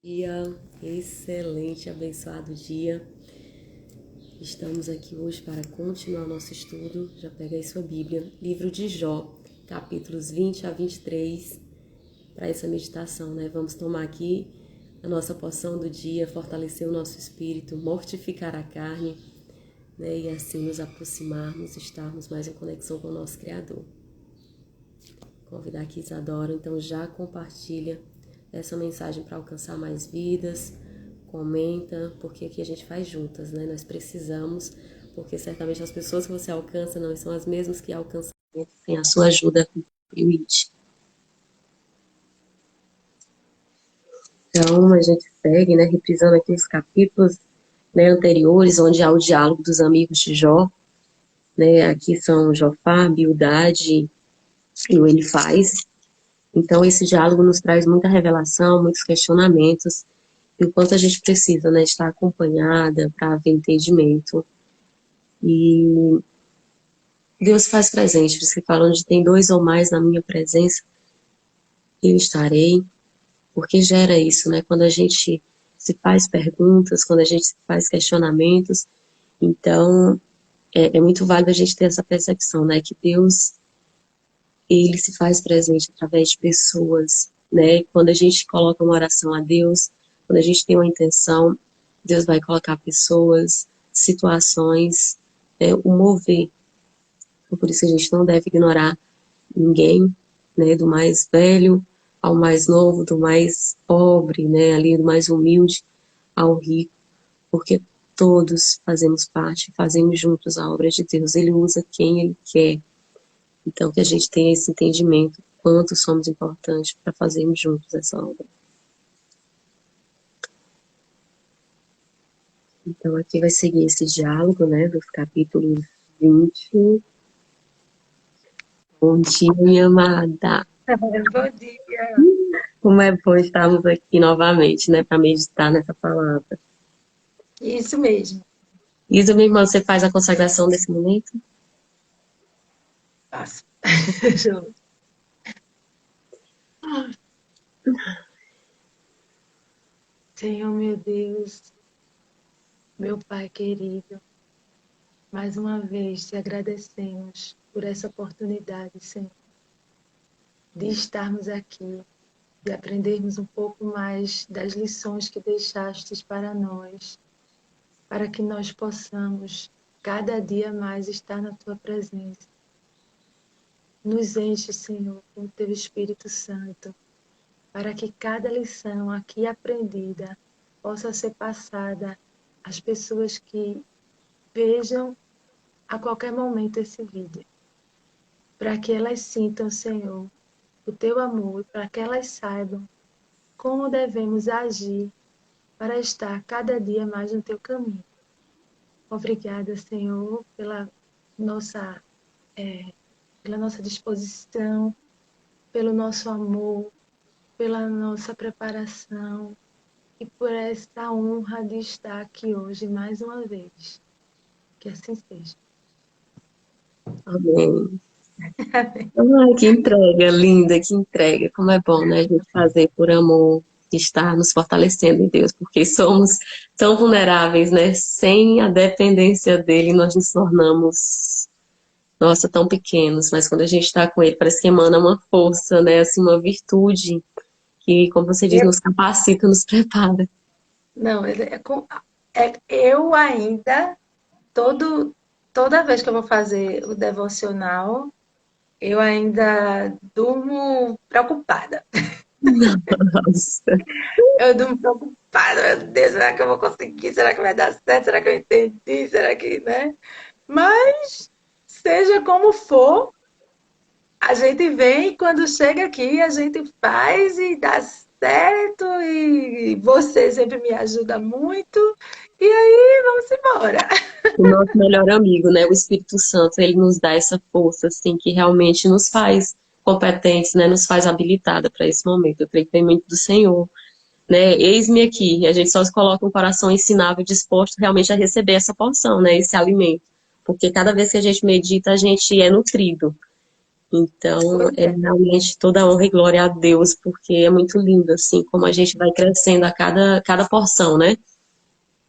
Dia, excelente, abençoado dia. Estamos aqui hoje para continuar nosso estudo. Já pega aí sua Bíblia, livro de Jó, capítulos 20 a 23, para essa meditação, né? Vamos tomar aqui a nossa porção do dia, fortalecer o nosso espírito, mortificar a carne, né? E assim nos aproximarmos, estarmos mais em conexão com o nosso Criador. Convidar aqui Isadora, então já compartilha essa mensagem para alcançar mais vidas, comenta, porque aqui a gente faz juntas, né? Nós precisamos, porque certamente as pessoas que você alcança não são as mesmas que alcançam sem a sua ajuda. Então a gente segue, né? Reprisando aqui os capítulos, né, anteriores, onde há o diálogo dos amigos de Jó, né? Aqui são Jofar, Bildade e o Elifaz. Então esse diálogo nos traz muita revelação, muitos questionamentos. E o quanto a gente precisa, né, estar acompanhada para haver entendimento. E Deus faz presente, por isso que fala, onde tem dois ou mais na minha presença, eu estarei, porque gera isso, né, quando a gente se faz perguntas, quando a gente se faz questionamentos, então é muito válido a gente ter essa percepção, né, que Deus, ele se faz presente através de pessoas, né, quando a gente coloca uma oração a Deus, quando a gente tem uma intenção, Deus vai colocar pessoas, situações, o mover. Então, por isso a gente não deve ignorar ninguém, né, do mais velho ao mais novo, do mais pobre, né, ali do mais humilde ao rico, porque todos fazemos parte, fazemos juntos a obra de Deus. Ele usa quem Ele quer. Então, que a gente tenha esse entendimento, quanto somos importantes para fazermos juntos essa obra. Então, aqui vai seguir esse diálogo, né, dos capítulos 20. Bom dia, minha amada. Bom dia. Como é bom estarmos aqui novamente, né, para meditar nessa palavra. Isso mesmo. Isa, minha irmã, você faz a consagração desse momento? Faço. Senhor, meu Deus, meu Pai querido, mais uma vez te agradecemos por essa oportunidade, Senhor, de estarmos aqui, de aprendermos um pouco mais das lições que deixastes para nós, para que nós possamos cada dia mais estar na tua presença. Nos enche, Senhor, com o teu Espírito Santo, para que cada lição aqui aprendida possa ser passada às pessoas que vejam a qualquer momento esse vídeo, para que elas sintam, Senhor, o teu amor, para que elas saibam como devemos agir para estar cada dia mais no teu caminho. Obrigada, Senhor, nossa, pela nossa disposição, pelo nosso amor, pela nossa preparação e por esta honra de estar aqui hoje mais uma vez. Que assim seja. Amém. Ai, que entrega linda, que entrega. Como é bom, né, a gente fazer por amor, estar nos fortalecendo em Deus, porque somos tão vulneráveis, né? Sem a dependência dele, nós nos tornamos, nossa, tão pequenos. Mas quando a gente está com ele, parece que emana uma força, né? Assim, uma virtude que, como você diz, Eu, nos capacita, nos prepara. não, eu ainda, toda vez que eu vou fazer o devocional, eu ainda durmo preocupada. Nossa. Eu durmo preocupada, meu Deus, será que eu vou conseguir? Será que vai dar certo? Será que eu entendi? Será que, né? Mas, seja como for, a gente vem e quando chega aqui, a gente faz e dá certo, e você sempre me ajuda muito, e aí vamos embora. O nosso melhor amigo, né, o Espírito Santo, ele nos dá essa força, assim, que realmente nos faz competentes, né, nos faz habilitada para esse momento. Eu creio que vem muito do Senhor, né, eis-me aqui. A gente só se coloca um coração ensinável, disposto realmente a receber essa porção, né, esse alimento. Porque cada vez que a gente medita, a gente é nutrido. Então, Pois é é. realmente toda honra e glória a Deus, porque é muito lindo, assim, como a gente vai crescendo a cada porção, né?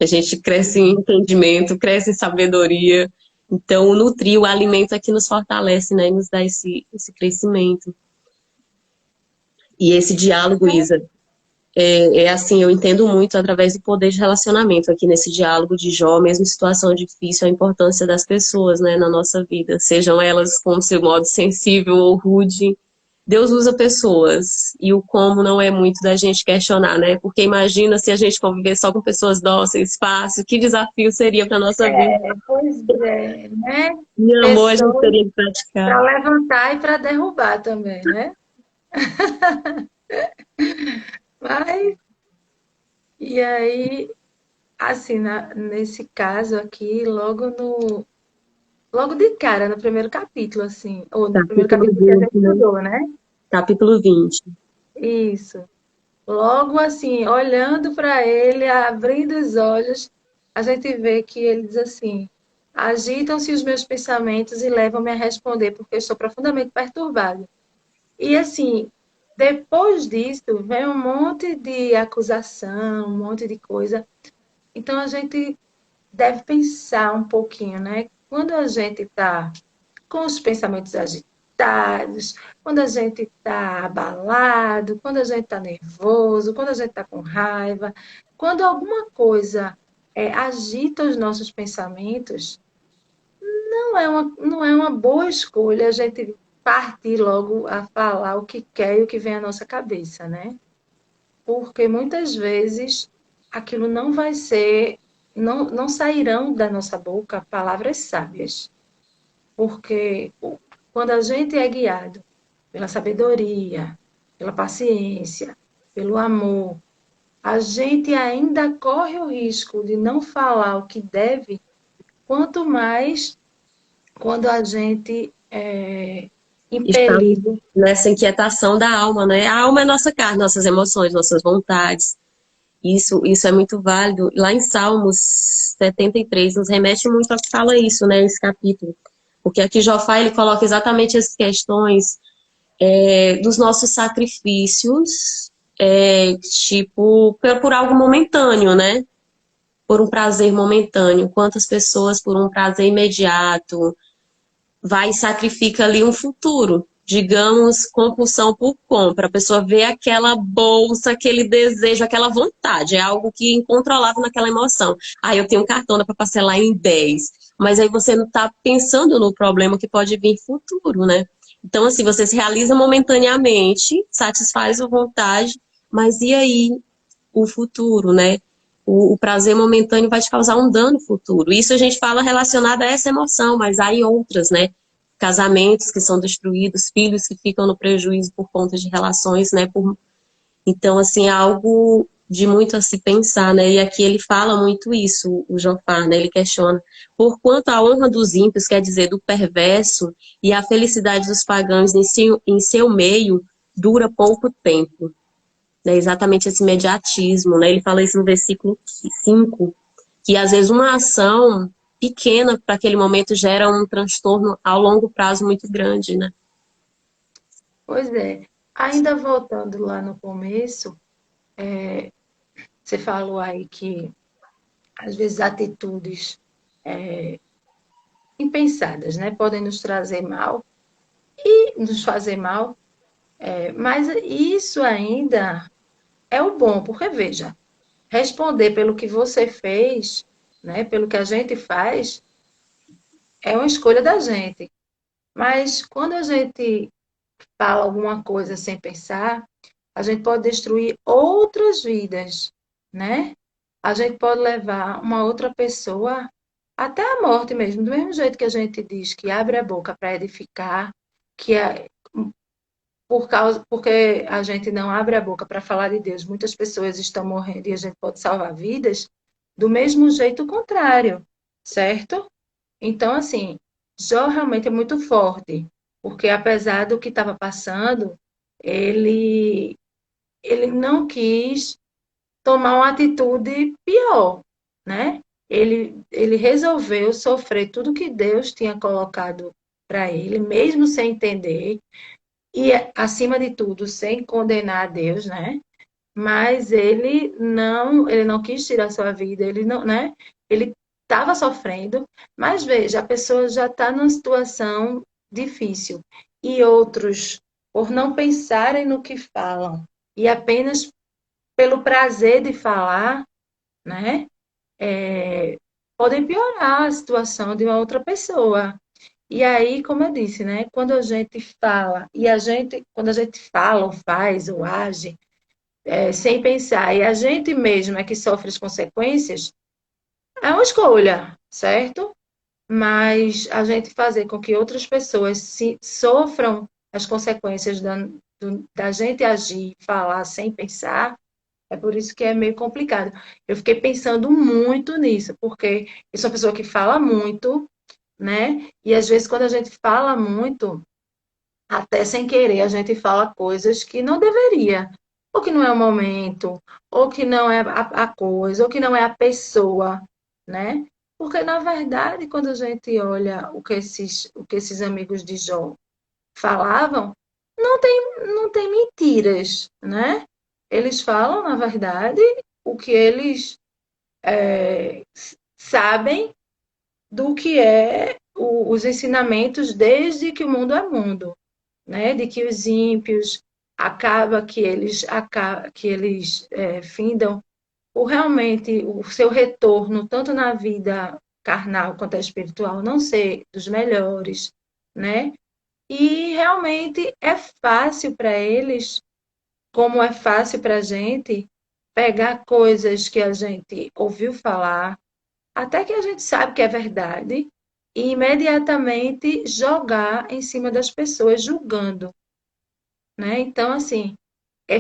A gente cresce em entendimento, cresce em sabedoria. Então, o nutrir, o alimento é que nos fortalece, né? E nos dá esse crescimento. E esse diálogo, Isa, é assim, eu entendo muito através do poder de relacionamento aqui nesse diálogo de Jó, mesmo em situação difícil, a importância das pessoas, né, na nossa vida, sejam elas com seu modo sensível ou rude. Deus usa pessoas e o como não é muito da gente questionar, né? Porque imagina se a gente conviver só com pessoas dóceis, fácil, que desafio seria para nossa vida. Pois é, né? E amor a gente Pessoas teria que praticar. para levantar e para derrubar também, né? Mas, e aí, assim, nesse caso aqui, logo de cara, no primeiro capítulo, assim, ou no primeiro Capítulo capítulo que a 20, gente né? estudou, né? Capítulo 20. Isso. Logo assim, olhando para ele, abrindo os olhos, a gente vê que ele diz assim: agitam-se os meus pensamentos e levam-me a responder, porque eu estou profundamente perturbado. E assim, depois disso, vem um monte de acusação, um monte de coisa. Então a gente deve pensar um pouquinho, né? Quando a gente está com os pensamentos agitados, quando a gente está abalado, quando a gente está nervoso, quando a gente está com raiva, quando alguma coisa agita os nossos pensamentos, não é uma boa escolha a gente partir logo a falar o que quer e o que vem à nossa cabeça, né? Porque muitas vezes aquilo não vai ser, não sairão da nossa boca palavras sábias. Porque quando a gente é guiado pela sabedoria, pela paciência, pelo amor, a gente ainda corre o risco de não falar o que deve, quanto mais quando a gente é Estamos impelido. nessa inquietação da alma, né? A alma é nossa carne, nossas emoções, nossas vontades. Isso é muito válido. Lá em Salmos 73 nos remete muito ao que fala isso, né? Esse capítulo. Porque aqui Jofá, ele coloca exatamente as questões dos nossos sacrifícios, tipo, por algo momentâneo, né? Por um prazer momentâneo. Quantas pessoas por um prazer imediato vai e sacrifica ali um futuro. Digamos, compulsão por compra. A pessoa vê aquela bolsa, aquele desejo, aquela vontade. É algo que é incontrolável naquela emoção. Ah, eu tenho um cartão, dá para parcelar em 10. Mas aí você não está pensando no problema que pode vir futuro, né? Então, assim, você se realiza momentaneamente, satisfaz a vontade, mas e aí o futuro, né? O prazer momentâneo vai te causar um dano futuro. Isso a gente fala relacionado a essa emoção, mas há em outras, né? Casamentos que são destruídos, filhos que ficam no prejuízo por conta de relações, né? Então, assim, é algo de muito a se pensar, né? E aqui ele fala muito isso, o Jofar, né? Ele questiona. Porquanto a honra dos ímpios, quer dizer, do perverso, e a felicidade dos pagãos em seu meio, dura pouco tempo, né, exatamente esse imediatismo, né? Ele fala isso no versículo 5, que às vezes uma ação pequena para aquele momento gera um transtorno ao longo prazo muito grande, né? Pois é, ainda voltando lá no começo, você falou aí que às vezes atitudes impensadas, né, podem nos trazer mal e nos fazer mal. Mas isso ainda é o bom, porque veja, responder pelo que você fez, né, pelo que a gente faz, é uma escolha da gente. Mas quando a gente fala alguma coisa sem pensar, a gente pode destruir outras vidas, né? A gente pode levar uma outra pessoa até a morte mesmo. Do mesmo jeito que a gente diz que abre a boca para edificar, que é porque a gente não abre a boca para falar de Deus, muitas pessoas estão morrendo e a gente pode salvar vidas, do mesmo jeito o contrário, certo? Então, assim, Jó realmente é muito forte, porque apesar do que estava passando, ele, ele não quis tomar uma atitude pior, né? Ele resolveu sofrer tudo que Deus tinha colocado para ele, mesmo sem entender, e acima de tudo, sem condenar a Deus, né? Mas ele não quis tirar sua vida, ele não, né? Ele estava sofrendo, mas veja, a pessoa já está numa situação difícil. E outros, por não pensarem no que falam e apenas pelo prazer de falar, né? Podem piorar a situação de uma outra pessoa. E aí, como eu disse, né? Quando a gente fala, quando a gente fala, ou faz, ou age, sem pensar, e a gente mesmo é que sofre as consequências, é uma escolha, certo? Mas a gente fazer com que outras pessoas sofram as consequências da gente agir, falar sem pensar, é por isso que é meio complicado. Eu fiquei pensando muito nisso, porque eu sou uma pessoa que fala muito, né? E às vezes quando a gente fala muito, até sem querer, a gente fala coisas que não deveria, ou que não é o momento, ou que não é a coisa, ou que não é a pessoa, né? Porque, na verdade, quando a gente olha o que esses amigos de Jó falavam, não tem mentiras, né? Eles falam, na verdade, o que eles sabem do que é os ensinamentos desde que o mundo é mundo, né? De que os ímpios que eles findam o realmente o seu retorno tanto na vida carnal quanto a espiritual não ser dos melhores, né? E realmente é fácil para eles, como é fácil para a gente pegar coisas que a gente ouviu falar, até que a gente sabe que é verdade, e imediatamente jogar em cima das pessoas, julgando, né? Então, assim,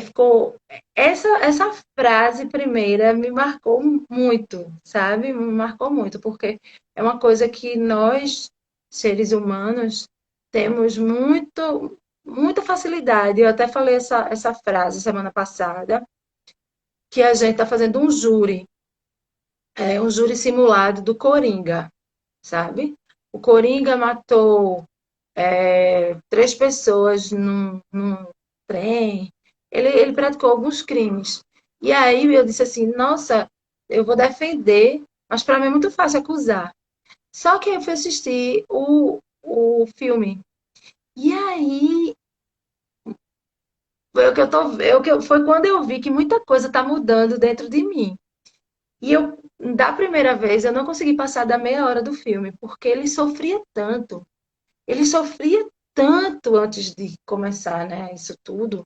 ficou essa frase primeira me marcou muito, sabe? Me marcou muito, porque é uma coisa que nós, seres humanos, temos muita facilidade. Eu até falei essa frase semana passada, que a gente está fazendo um júri simulado do Coringa, sabe? O Coringa matou três pessoas num trem. Ele praticou alguns crimes. E aí eu disse assim, nossa, eu vou defender, mas para mim é muito fácil acusar. Só que eu fui assistir o filme. E aí foi quando eu vi que muita coisa está mudando dentro de mim. E da primeira vez, eu não consegui passar da meia hora do filme, porque ele sofria tanto. Ele sofria tanto antes de começar, né, isso tudo,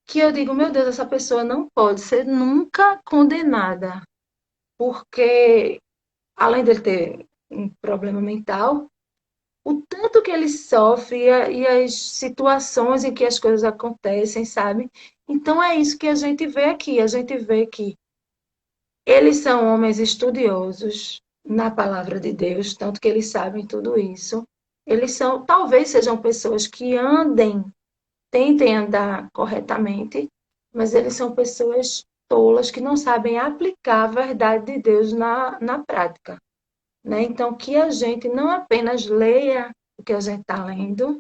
que eu digo, meu Deus, essa pessoa não pode ser nunca condenada, porque além dele ter um problema mental, o tanto que ele sofre e as situações em que as coisas acontecem, sabe? Então é isso que a gente vê aqui, a gente vê que eles são homens estudiosos na palavra de Deus, tanto que eles sabem tudo isso. Eles são, talvez sejam pessoas que tentem andar corretamente, mas eles são pessoas tolas que não sabem aplicar a verdade de Deus na prática, né? Então, que a gente não apenas leia o que a gente está lendo,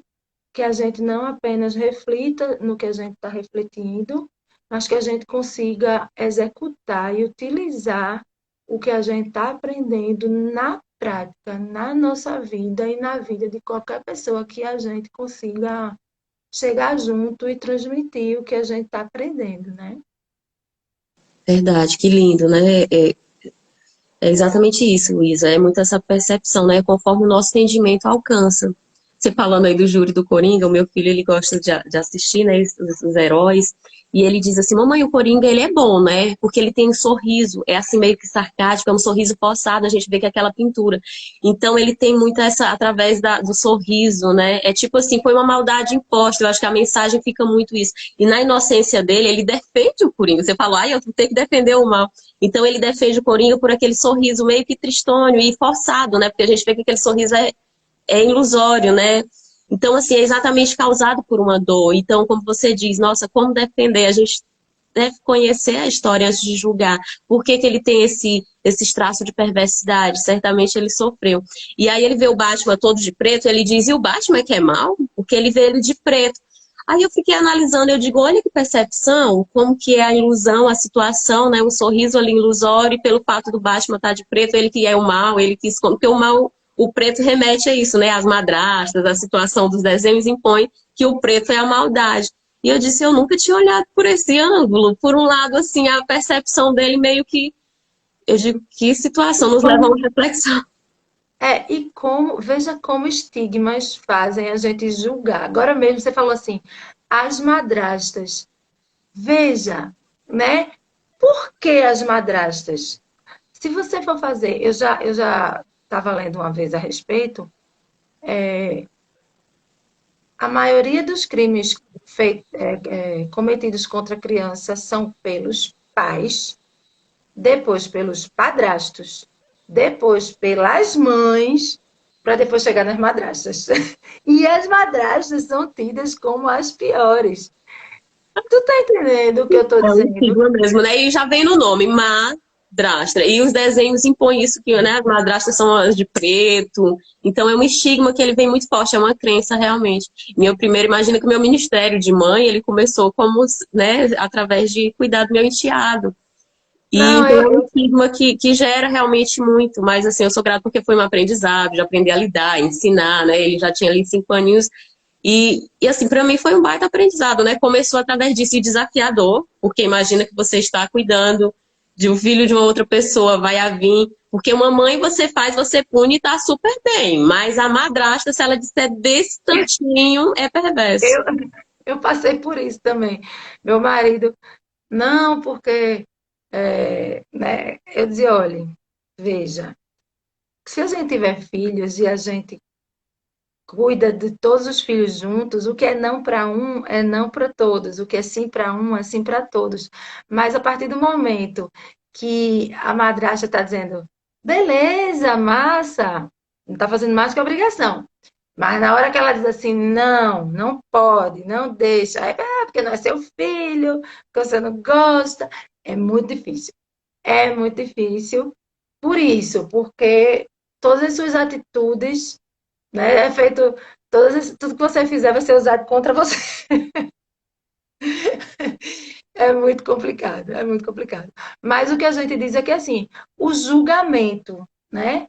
que a gente não apenas reflita no que a gente está refletindo, mas que a gente consiga executar e utilizar o que a gente está aprendendo na prática, na nossa vida e na vida de qualquer pessoa que a gente consiga chegar junto e transmitir o que a gente está aprendendo, né? Verdade, que lindo, né? É exatamente isso, Luísa. É muito essa percepção, né? Conforme o nosso entendimento alcança. Você falando aí do júri do Coringa, o meu filho, ele gosta de assistir, né, os heróis, e ele diz assim, mamãe, o Coringa, ele é bom, né, porque ele tem um sorriso, é assim meio que sarcástico, é um sorriso forçado, a gente vê que é aquela pintura. Então, ele tem muito através do sorriso, né, é tipo assim, foi uma maldade imposta, eu acho que a mensagem fica muito isso. E na inocência dele, ele defende o Coringa. Você falou, eu tenho que defender o mal. Então, ele defende o Coringa por aquele sorriso meio que tristonho e forçado, né, porque a gente vê que aquele sorriso é ilusório, né? Então, assim, é exatamente causado por uma dor. Então, como você diz, nossa, como defender? A gente deve conhecer a história antes de julgar. Por que que ele tem esse traço de perversidade? Certamente ele sofreu. E aí ele vê o Batman todo de preto, ele diz, e o Batman é que é mau? Porque ele vê ele de preto. Aí eu fiquei analisando, eu digo, olha que percepção, como que é a ilusão, a situação, né? O sorriso ali ilusório, e pelo fato do Batman estar de preto, ele que é o mal, ele que esconde, porque o mal, o preto remete a isso, né? As madrastas, a situação dos desenhos impõe que o preto é a maldade. E eu disse, eu nunca tinha olhado por esse ângulo. Por um lado, assim, a percepção dele meio que, eu digo, que situação nos leva a uma reflexão. E como, veja como estigmas fazem a gente julgar. Agora mesmo você falou assim, as madrastas. Veja, né? Por que as madrastas? Se você for fazer, eu já estava lendo uma vez a respeito, a maioria dos crimes cometidos contra crianças são pelos pais, depois pelos padrastos, depois pelas mães, para depois chegar nas madrastas. E as madrastas são tidas como as piores. Tu tá entendendo o que eu tô É um dizendo? estigma mesmo, né? E já vem no nome, madrasta. E os desenhos impõem isso, que, né, as madrastas são as de preto. Então é um estigma que ele vem muito forte, é uma crença realmente. Meu primeiro, imagina que o meu ministério de mãe, ele começou como, né, através de cuidar do meu enteado. E Não, então é um estigma que gera realmente muito, mas assim, eu sou grata porque foi um aprendizado, já aprendi a lidar, a ensinar, né? Ele já tinha ali 5 aninhos. E assim, para mim foi um baita aprendizado, né? Começou através disso e desafiador, porque imagina que você está cuidando de um filho de uma outra pessoa, vai a vir. Porque uma mãe você faz, você pune e tá super bem. Mas a madrasta, se ela disser desse tantinho, é perverso. eu, eu passei por isso também. Meu marido, não, porque né, eu dizia, olha, veja, se a gente tiver filhos e a gente cuida de todos os filhos juntos, o que é não para um é não para todos, o que é sim para um é sim para todos. Mas a partir do momento que a madrasta está dizendo, beleza, massa, não está fazendo mais que obrigação. Mas na hora que ela diz assim, não, não pode, não deixa, aí, porque não é seu filho, porque você não gosta, é muito difícil. É muito difícil por isso, porque todas as suas atitudes, né, é feito, tudo que você fizer vai ser usado contra você. É muito complicado, é muito complicado. Mas o que a gente diz é que, assim, o julgamento, né?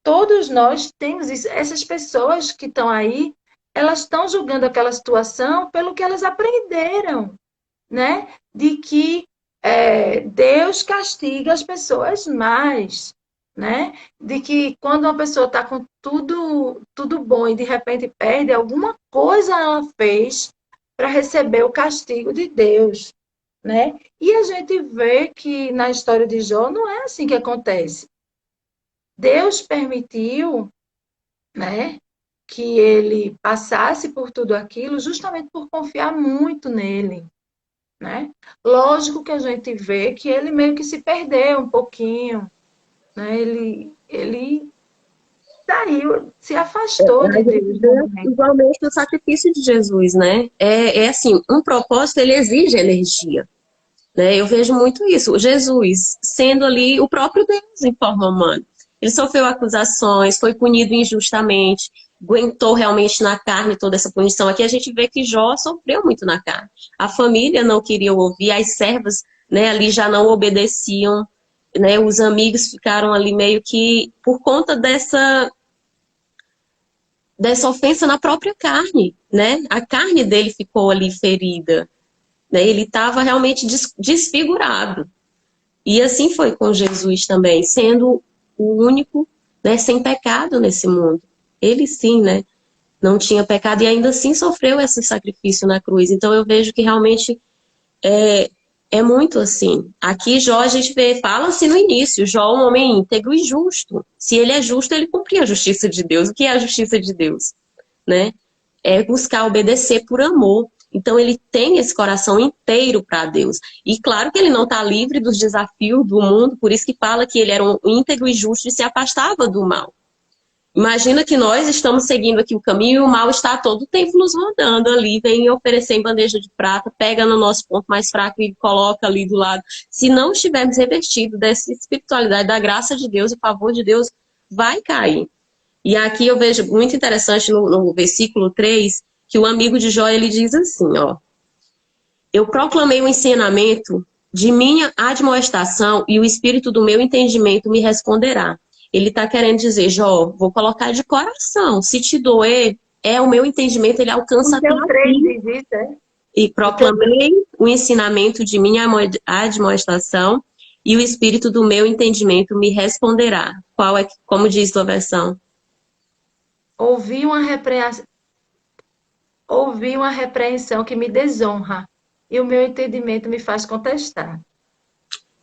Todos nós temos isso. Essas pessoas que estão aí, elas estão julgando aquela situação pelo que elas aprenderam, né? De que Deus castiga as pessoas mais, né? De que quando uma pessoa está com tudo bom e de repente perde, alguma coisa ela fez para receber o castigo de Deus, né? E a gente vê que na história de Jó não é assim que acontece. Deus permitiu, né, que ele passasse por tudo aquilo justamente por confiar muito nele, né? Lógico que a gente vê que ele meio que se perdeu um pouquinho, né? Ele saiu, se afastou A de gente Deus, vê né? igualmente o sacrifício de Jesus, né? É assim, um propósito, ele exige energia. Né? Eu vejo muito isso. Jesus, sendo ali o próprio Deus em forma humana. Ele sofreu acusações, foi punido injustamente, aguentou realmente na carne toda essa punição. Aqui a gente vê que Jó sofreu muito na carne. A família não queria ouvir, as servas, né, ali já não obedeciam, né, os amigos ficaram ali meio que por conta dessa ofensa na própria carne, né? A carne dele ficou ali ferida, né? Ele estava realmente desfigurado. E assim foi com Jesus também, sendo o único, né, sem pecado nesse mundo. Ele sim, né, não tinha pecado e ainda assim sofreu esse sacrifício na cruz. Então eu vejo que realmente é muito assim. Aqui Jó a gente vê, fala-se no início, Jó é um homem íntegro e justo. Se ele é justo, ele cumpria a justiça de Deus. O que é a justiça de Deus? Né? É buscar obedecer por amor. Então ele tem esse coração inteiro para Deus. E claro que ele não está livre dos desafios do mundo, por isso que fala que ele era um íntegro e justo e se afastava do mal. Imagina que nós estamos seguindo aqui o caminho e o mal está todo o tempo nos rodando ali, vem oferecer em bandeja de prata, pega no nosso ponto mais fraco e coloca ali do lado. Se não estivermos revestidos dessa espiritualidade, da graça de Deus e favor de Deus, vai cair. E aqui eu vejo muito interessante no versículo 3, que o amigo de Jó, ele diz assim, ó: eu proclamei o ensinamento de minha admoestação e o espírito do meu entendimento me responderá. Ele está querendo dizer, Jó, vou colocar de coração. Se te doer, o meu entendimento, ele alcança até aqui. E proclamei o ensinamento de minha admoestação e o espírito do meu entendimento me responderá. Qual é, como diz a versão? Ouvi uma repreensão que me desonra e o meu entendimento me faz contestar.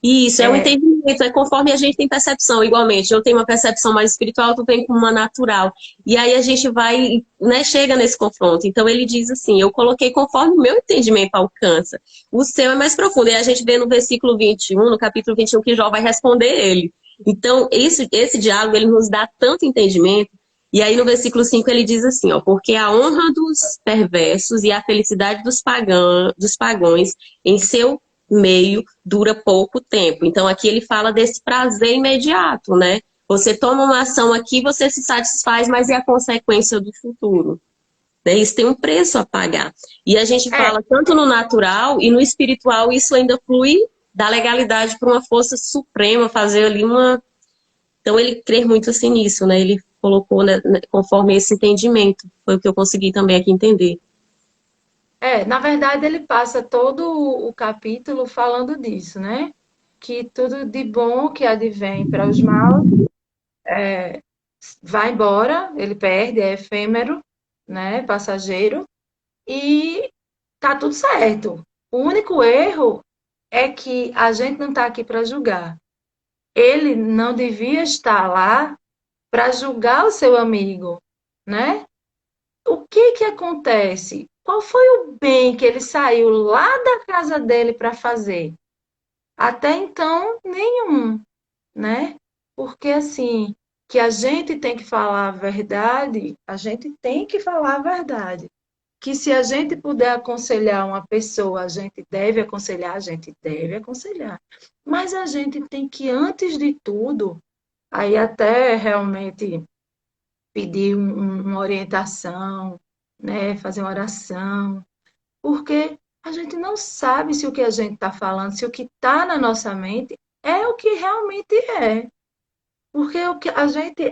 Isso, é um entendimento, é conforme a gente tem percepção, igualmente. Eu tenho uma percepção mais espiritual, tu vem com uma natural. E aí a gente vai, né, chega nesse confronto. Então ele diz assim, eu coloquei conforme o meu entendimento alcança. O seu é mais profundo. E a gente vê no versículo 21, no capítulo 21, que Jó vai responder ele. Então esse diálogo, ele nos dá tanto entendimento. E aí no versículo 5 ele diz assim, ó, porque a honra dos perversos e a felicidade dos pagãos em seu meio dura pouco tempo. Então aqui ele fala desse prazer imediato, né? Você toma uma ação aqui, você se satisfaz, mas é a consequência do futuro. Né? Isso tem um preço a pagar. E a gente fala tanto no natural e no espiritual, isso ainda flui da legalidade para uma força suprema, fazer ali uma... Então ele crê muito assim nisso, né? Ele colocou, né, conforme esse entendimento. Foi o que eu consegui também aqui entender. Na verdade, ele passa todo o capítulo falando disso, né? Que tudo de bom que advém para os maus vai embora, ele perde, é efêmero, né? Passageiro, e tá tudo certo. O único erro é que a gente não está aqui para julgar. Ele não devia estar lá para julgar o seu amigo, né? O que acontece? Qual foi o bem que ele saiu lá da casa dele para fazer? Até então, nenhum, né? Porque assim, que a gente tem que falar a verdade, a gente tem que falar a verdade. Que se a gente puder aconselhar uma pessoa, a gente deve aconselhar, a gente deve aconselhar. Mas a gente tem que, antes de tudo, aí até realmente pedir uma orientação, né? Fazer uma oração, porque a gente não sabe se o que a gente está falando, se o que está na nossa mente é o que realmente é. Porque o que a gente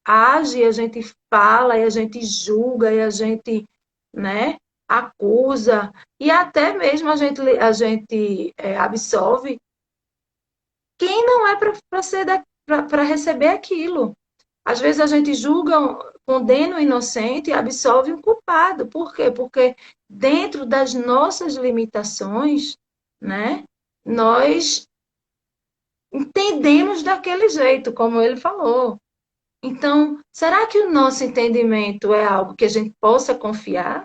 age, a gente fala, e a gente julga, e a gente, né, acusa, e até mesmo a gente absolve quem não é para receber aquilo. Às vezes a gente julga, condena o inocente e absolve o culpado. Por quê? Porque dentro das nossas limitações, né, nós entendemos daquele jeito, como ele falou. Então, será que o nosso entendimento é algo que a gente possa confiar,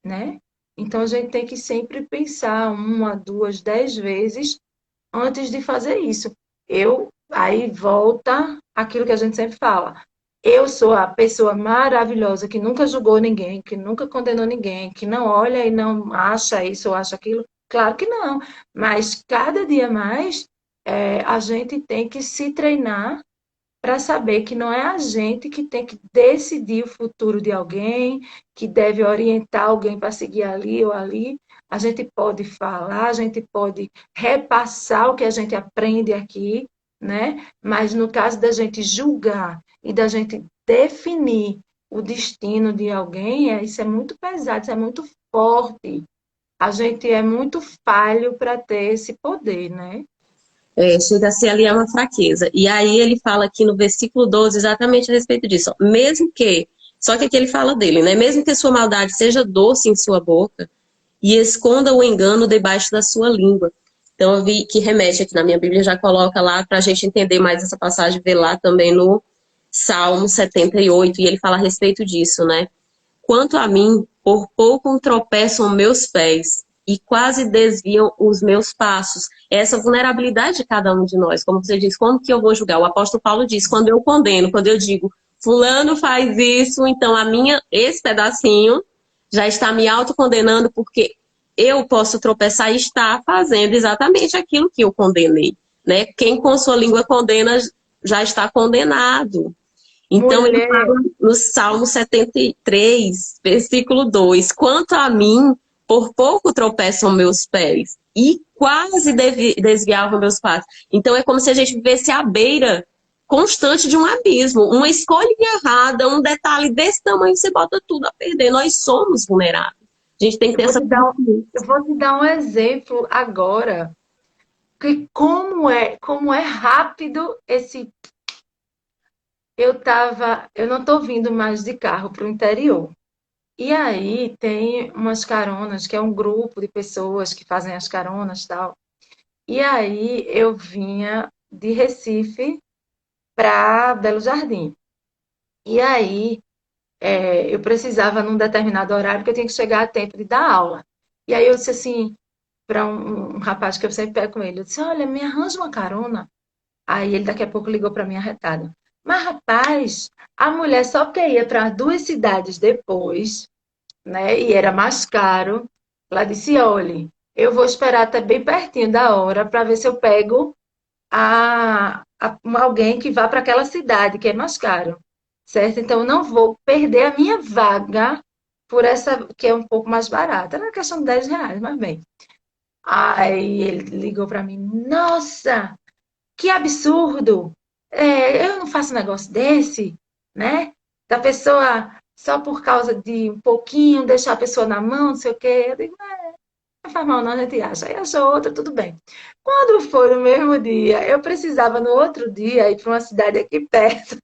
né? Então, a gente tem que sempre pensar 1, 2, 10 vezes antes de fazer isso. Aí volta aquilo que a gente sempre fala. Eu sou a pessoa maravilhosa que nunca julgou ninguém, que nunca condenou ninguém, que não olha e não acha isso ou acha aquilo. Claro que não. Mas cada dia mais a gente tem que se treinar para saber que não é a gente que tem que decidir o futuro de alguém, que deve orientar alguém para seguir ali ou ali. A gente pode falar, a gente pode repassar o que a gente aprende aqui, né? Mas no caso da gente julgar e da gente definir o destino de alguém, isso é muito pesado, isso é muito forte. A gente é muito falho para ter esse poder, né? Chega a ser ali uma fraqueza. E aí ele fala aqui no versículo 12 exatamente a respeito disso. Ó. Mesmo que, só que aqui ele fala dele, né? Mesmo que sua maldade seja doce em sua boca e esconda o engano debaixo da sua língua. Então eu vi que remete aqui na minha Bíblia, já coloca lá para a gente entender mais essa passagem, ver lá também no Salmo 78, e ele fala a respeito disso, né? Quanto a mim, por pouco tropeçam meus pés e quase desviam os meus passos. Essa vulnerabilidade de cada um de nós, como você diz, como que eu vou julgar? O apóstolo Paulo diz, quando eu condeno, quando eu digo, fulano faz isso, então esse pedacinho já está me autocondenando porque eu posso tropeçar e estar fazendo exatamente aquilo que eu condenei, né? Quem com sua língua condena já está condenado. Então ele Mulher, fala no Salmo 73, versículo 2: quanto a mim, por pouco tropeçam meus pés e quase desviavam meus passos. Então é como se a gente vivesse à beira constante de um abismo. Uma escolha errada, um detalhe desse tamanho, você bota tudo a perder. Nós somos vulneráveis. A gente tem que eu ter vou essa te dar, consciência. eu vou te dar um exemplo agora, que como é rápido esse. Eu não estou vindo mais de carro para o interior. E aí tem umas caronas, que é um grupo de pessoas que fazem as caronas e tal. E aí eu vinha de Recife para Belo Jardim. E aí eu precisava num determinado horário que eu tinha que chegar a tempo de dar aula. E aí eu disse assim para um rapaz que eu sempre pego com ele, eu disse, olha, me arranja uma carona. Aí ele daqui a pouco ligou para mim arretado. Mas rapaz, a mulher só porque ia para 2 cidades depois, né? E era mais caro. Ela disse, olhe, eu vou esperar até bem pertinho da hora para ver se eu pego alguém que vá para aquela cidade, que é mais caro, certo? Então, eu não vou perder a minha vaga por essa, que é um pouco mais barata. Era questão de R$ 10, mas bem. Aí ele ligou para mim, nossa, que absurdo! Eu não faço um negócio desse, né? Da pessoa, só por causa de um pouquinho, deixar a pessoa na mão, não sei o quê. Eu digo, não faz mal não, a gente acha. Aí achou outra, tudo bem. Quando foi no mesmo dia, eu precisava no outro dia ir para uma cidade aqui perto.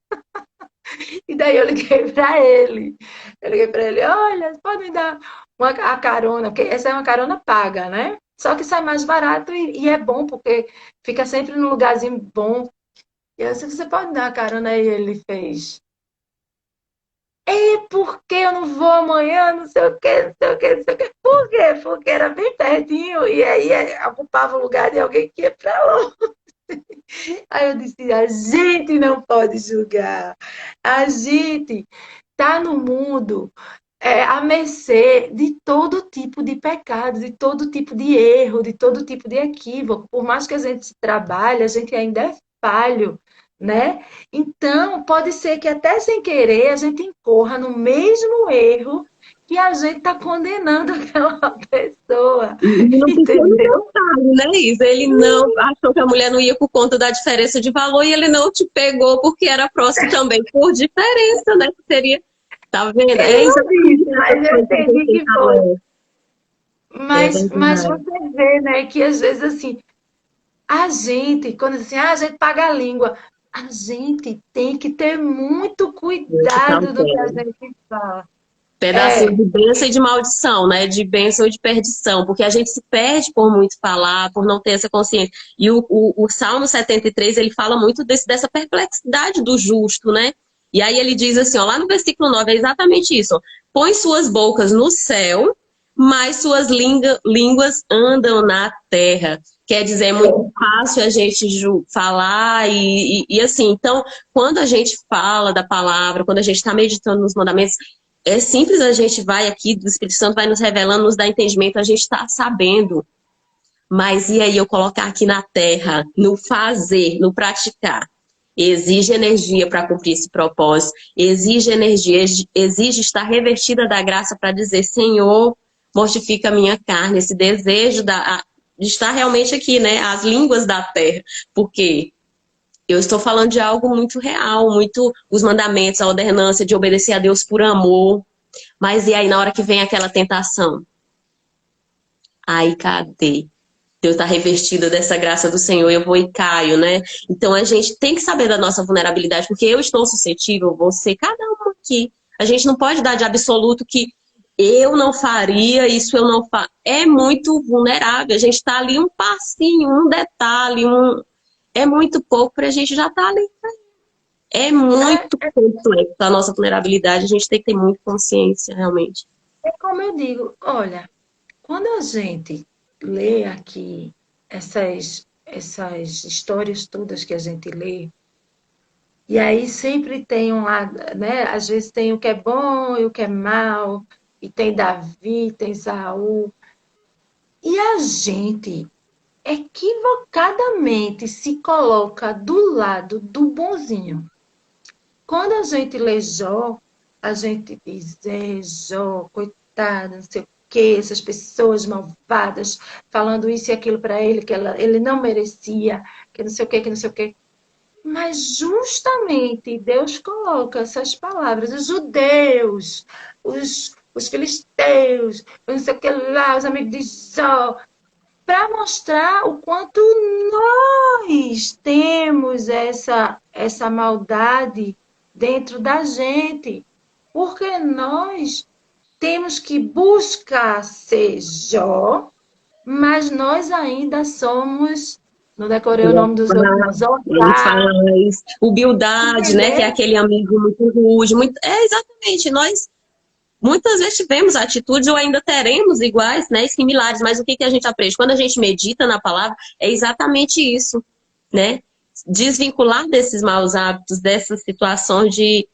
E daí eu liguei para ele. Eu liguei para ele, olha, pode me dar a carona, porque essa é uma carona paga, né? Só que sai mais barato e é bom, porque fica sempre num lugarzinho bom. E eu disse, você pode me dar uma carona? E ele fez, por que eu não vou amanhã? Não sei o quê, não sei o quê, não sei o quê. Por quê? Porque era bem pertinho e aí ocupava o lugar de alguém que ia para lá. Aí eu disse, a gente não pode julgar. A gente está no mundo à mercê de todo tipo de pecado, de todo tipo de erro, de todo tipo de equívoco. Por mais que a gente trabalhe, a gente ainda é falho, né? Então, pode ser que até sem querer a gente incorra no mesmo erro que a gente está condenando aquela pessoa, E no pequeno entendeu? detalhe, né, Isa? Ele não achou que a mulher não ia por conta da diferença de valor e ele não te pegou porque era próximo também por diferença, né? Que seria, tá vendo? Ele É não exatamente disse, essas mas eu coisas que a gente entendi tem que que estar foi. alerta. É Mas verdade. você vê, né, que às vezes assim, a gente, quando diz assim, a gente paga a língua, a gente tem que ter muito Muito cuidado do que a cautela. gente fala. Pedacinho É, de bênção e de maldição, né? De bênção e de perdição, porque a gente se perde por muito falar, por não ter essa consciência. E o Salmo 73, ele fala muito dessa perplexidade do justo, né? E aí ele diz assim, ó, lá no versículo 9 é exatamente isso, ó, põe suas bocas no céu, mas suas línguas andam na terra. Quer dizer, é muito fácil a gente falar e assim, então, quando a gente fala da palavra, quando a gente está meditando nos mandamentos, é simples, a gente vai aqui, o Espírito Santo vai nos revelando, nos dá entendimento, a gente está sabendo. Mas e aí eu colocar aqui na terra, no fazer, no praticar? Exige energia para cumprir esse propósito, exige energia, exige estar revestida da graça para dizer, Senhor, mortifica a minha carne, esse desejo de estar realmente aqui, né? As línguas da terra. Porque eu estou falando de algo muito real, muito os mandamentos, a ordenança de obedecer a Deus por amor. Mas e aí, na hora que vem aquela tentação? Aí, cadê? Deus está revestida dessa graça do Senhor, eu vou e caio, né? Então a gente tem que saber da nossa vulnerabilidade, porque eu estou suscetível, você, cada um aqui. A gente não pode dar de absoluto que eu não faria, isso eu não faço. É muito vulnerável, a gente está ali um passinho, um detalhe, é muito pouco para a gente já estar ali. É muito é, complexo a nossa vulnerabilidade, a gente tem que ter muita consciência, realmente. é como eu digo, olha, quando a gente lê aqui essas histórias todas que a gente lê, E aí sempre tem um lado, né? Às vezes tem o que é bom e o que é mal, e tem Davi, tem Saul. E a gente equivocadamente se coloca do lado do bonzinho. Quando a gente lê Jó, a gente diz, Jó, coitado, não sei o quê, essas pessoas malvadas, falando isso e aquilo para ele, que ele não merecia, que não sei o quê, que não sei o quê. Mas justamente Deus coloca essas palavras, os judeus, os filisteus, não sei o que lá, os amigos de Jó, para mostrar o quanto nós temos essa maldade dentro da gente. Porque nós temos que buscar ser Jó, mas nós ainda somos, não decorei o nome dos outros, não, Ele Zotar, fala isso. O Bildade, né, que é entendeu? aquele amigo muito rude, muito... É, exatamente, nós muitas vezes tivemos atitudes ou ainda teremos iguais, né, similares, mas o que que a gente aprende? Quando a gente medita na palavra, é exatamente isso, né? Desvincular desses maus hábitos, dessas situações de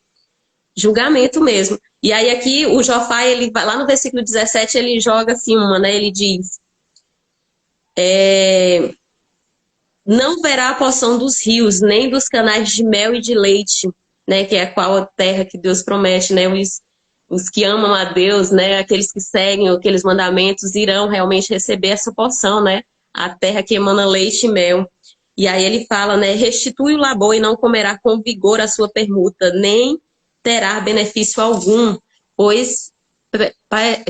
julgamento mesmo. E aí aqui o Jofai, ele vai lá no versículo 17, ele joga assim uma, né? Ele diz: não verá a porção dos rios, nem dos canais de mel e de leite, né? Que é a qual a terra que Deus promete, né? Os que amam a Deus, né? Aqueles que seguem aqueles mandamentos irão realmente receber essa porção, né? A terra que emana leite e mel. E aí ele fala, né? Restitui o labor e não comerá com vigor a sua permuta, nem terá benefício algum, pois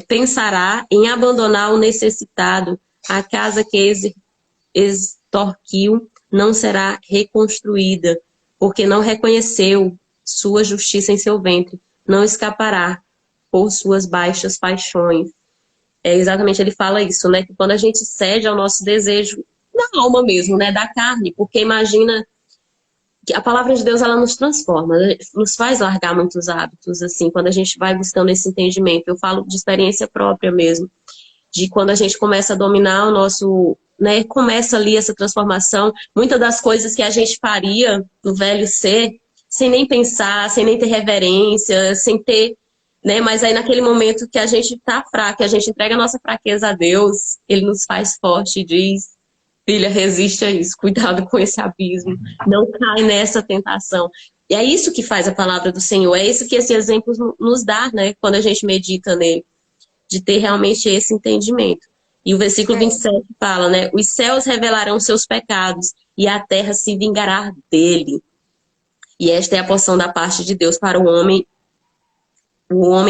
pensará em abandonar o necessitado, a casa que extorquiu não será reconstruída, porque não reconheceu sua justiça em seu ventre, não escapará por suas baixas paixões. É exatamente, ele fala isso, né? Que quando a gente cede ao nosso desejo da alma mesmo, né? Da carne, porque imagina que a palavra de Deus, ela nos transforma, né? Nos faz largar muitos hábitos, assim, quando a gente vai buscando esse entendimento. Eu falo de experiência própria mesmo, de quando a gente começa a dominar o nosso, né, começa ali essa transformação, muitas das coisas que a gente faria no velho ser, sem nem pensar, sem nem ter reverência, sem ter, né, mas aí naquele momento que a gente tá fraco, que a gente entrega a nossa fraqueza a Deus, Ele nos faz forte e diz: filha, resiste a isso, cuidado com esse abismo, não cai nessa tentação. E é isso que faz a palavra do Senhor, é isso que esse exemplo nos dá, né, quando a gente medita nele, de ter realmente esse entendimento. E o versículo É, 27 fala, né? Os céus revelarão seus pecados e a terra se vingará dele. E esta é a porção da parte de Deus para o homem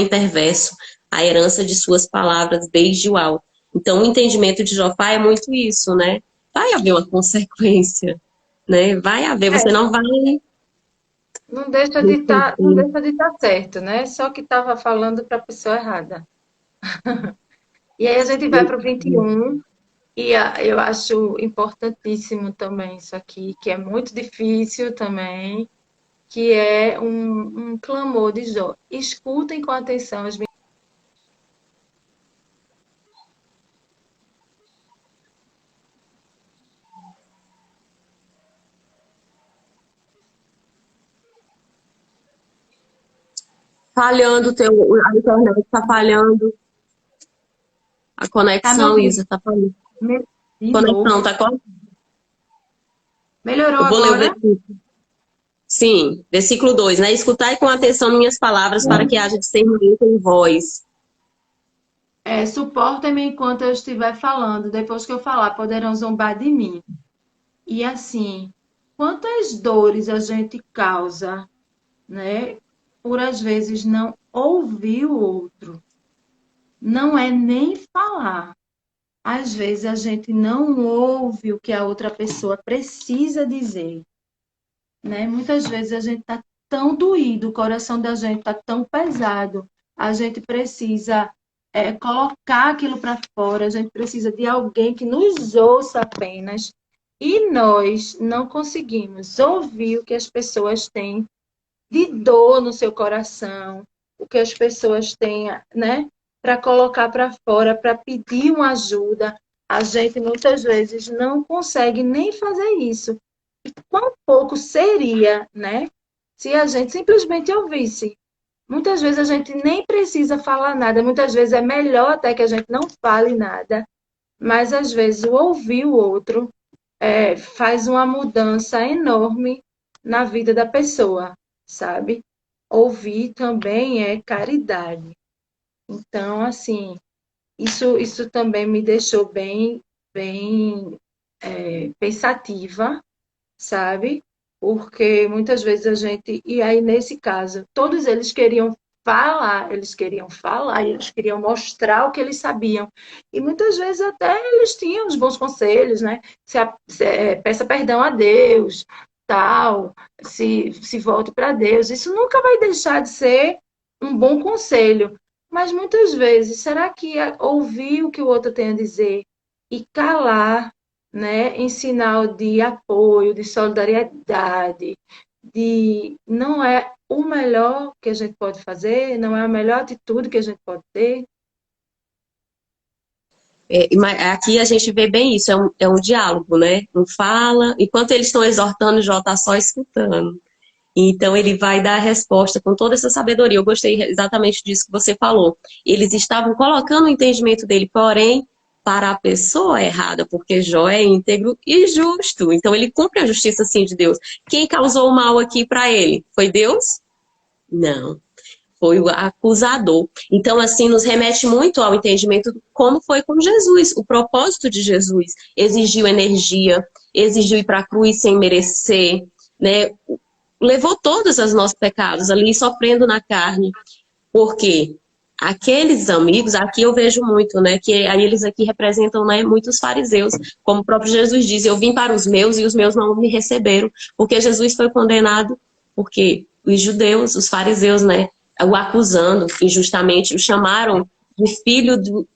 perverso, a herança de suas palavras desde o alto. Então, o entendimento de Jofá é muito isso, né? Vai haver uma consequência, né? Vai haver, você é, não vai não receber. deixa de estar certo, né? Só que estava falando para a pessoa errada. E aí a gente vai para o 21, e eu acho importantíssimo também isso aqui, que é muito difícil também, que é um clamor de Jó. Escutem com atenção as minhas. Falhando, a internet está falhando, a Tá me conexão, ouvindo? Isa, está falhando. De Conexão, novo. tá cortando. Melhorou Eu vou ler o agora? versículo. Sim, versículo 2, né? Escutai com atenção minhas palavras para que haja discernimento em vós. É, suportem-me enquanto eu estiver falando. Depois que eu falar, poderão zombar de mim. E assim, quantas dores a gente causa, né? Por às vezes não ouvir o outro. Não é nem falar. Às vezes a gente não ouve o que a outra pessoa precisa dizer, né? Muitas vezes a gente está tão doído, o coração da gente está tão pesado, a gente precisa colocar aquilo para fora, a gente precisa de alguém que nos ouça apenas, e nós não conseguimos ouvir o que as pessoas têm de dor no seu coração, o que as pessoas têm, né, para colocar para fora, para pedir uma ajuda. A gente muitas vezes não consegue nem fazer isso. Quão pouco seria, né? se a gente simplesmente ouvisse. Muitas vezes a gente nem precisa falar nada, muitas vezes é melhor até que a gente não fale nada, mas às vezes o ouvir o outro faz uma mudança enorme na vida da pessoa, sabe? Ouvir também é caridade. Então, assim, isso também me deixou bem pensativa, sabe? Porque muitas vezes a gente. E aí, nesse caso, todos eles queriam falar, eles queriam mostrar o que eles sabiam. E muitas vezes até eles tinham os bons conselhos, né? Peça perdão a Deus, tal, se volte para Deus. Isso nunca vai deixar de ser um bom conselho. Mas muitas vezes, será que ouvir o que o outro tem a dizer e calar, né, em sinal de apoio, de solidariedade, não é o melhor que a gente pode fazer, não é a melhor atitude que a gente pode ter? Aqui a gente vê bem isso, é um diálogo, né? Um fala, enquanto eles estão exortando, o Jó está só escutando. Então ele vai dar a resposta com toda essa sabedoria. Eu gostei exatamente disso que você falou. Eles estavam colocando o entendimento dele, porém, para a pessoa errada, porque Jó é íntegro e justo. Então ele cumpre a justiça sim de Deus. Quem causou o mal aqui para ele? Foi Deus? Não. Foi o acusador. Então, assim, nos remete muito ao entendimento de como foi com Jesus. O propósito de Jesus exigiu energia, exigiu ir para a cruz sem merecer, né? Levou todos os nossos pecados ali, sofrendo na carne. Porque aqueles amigos, aqui eu vejo muito, né? Que aí eles aqui representam, né, muitos fariseus. Como o próprio Jesus diz, eu vim para os meus e os meus não me receberam. Porque Jesus foi condenado, porque os judeus, os fariseus, né, o acusando injustamente, o chamaram de filho do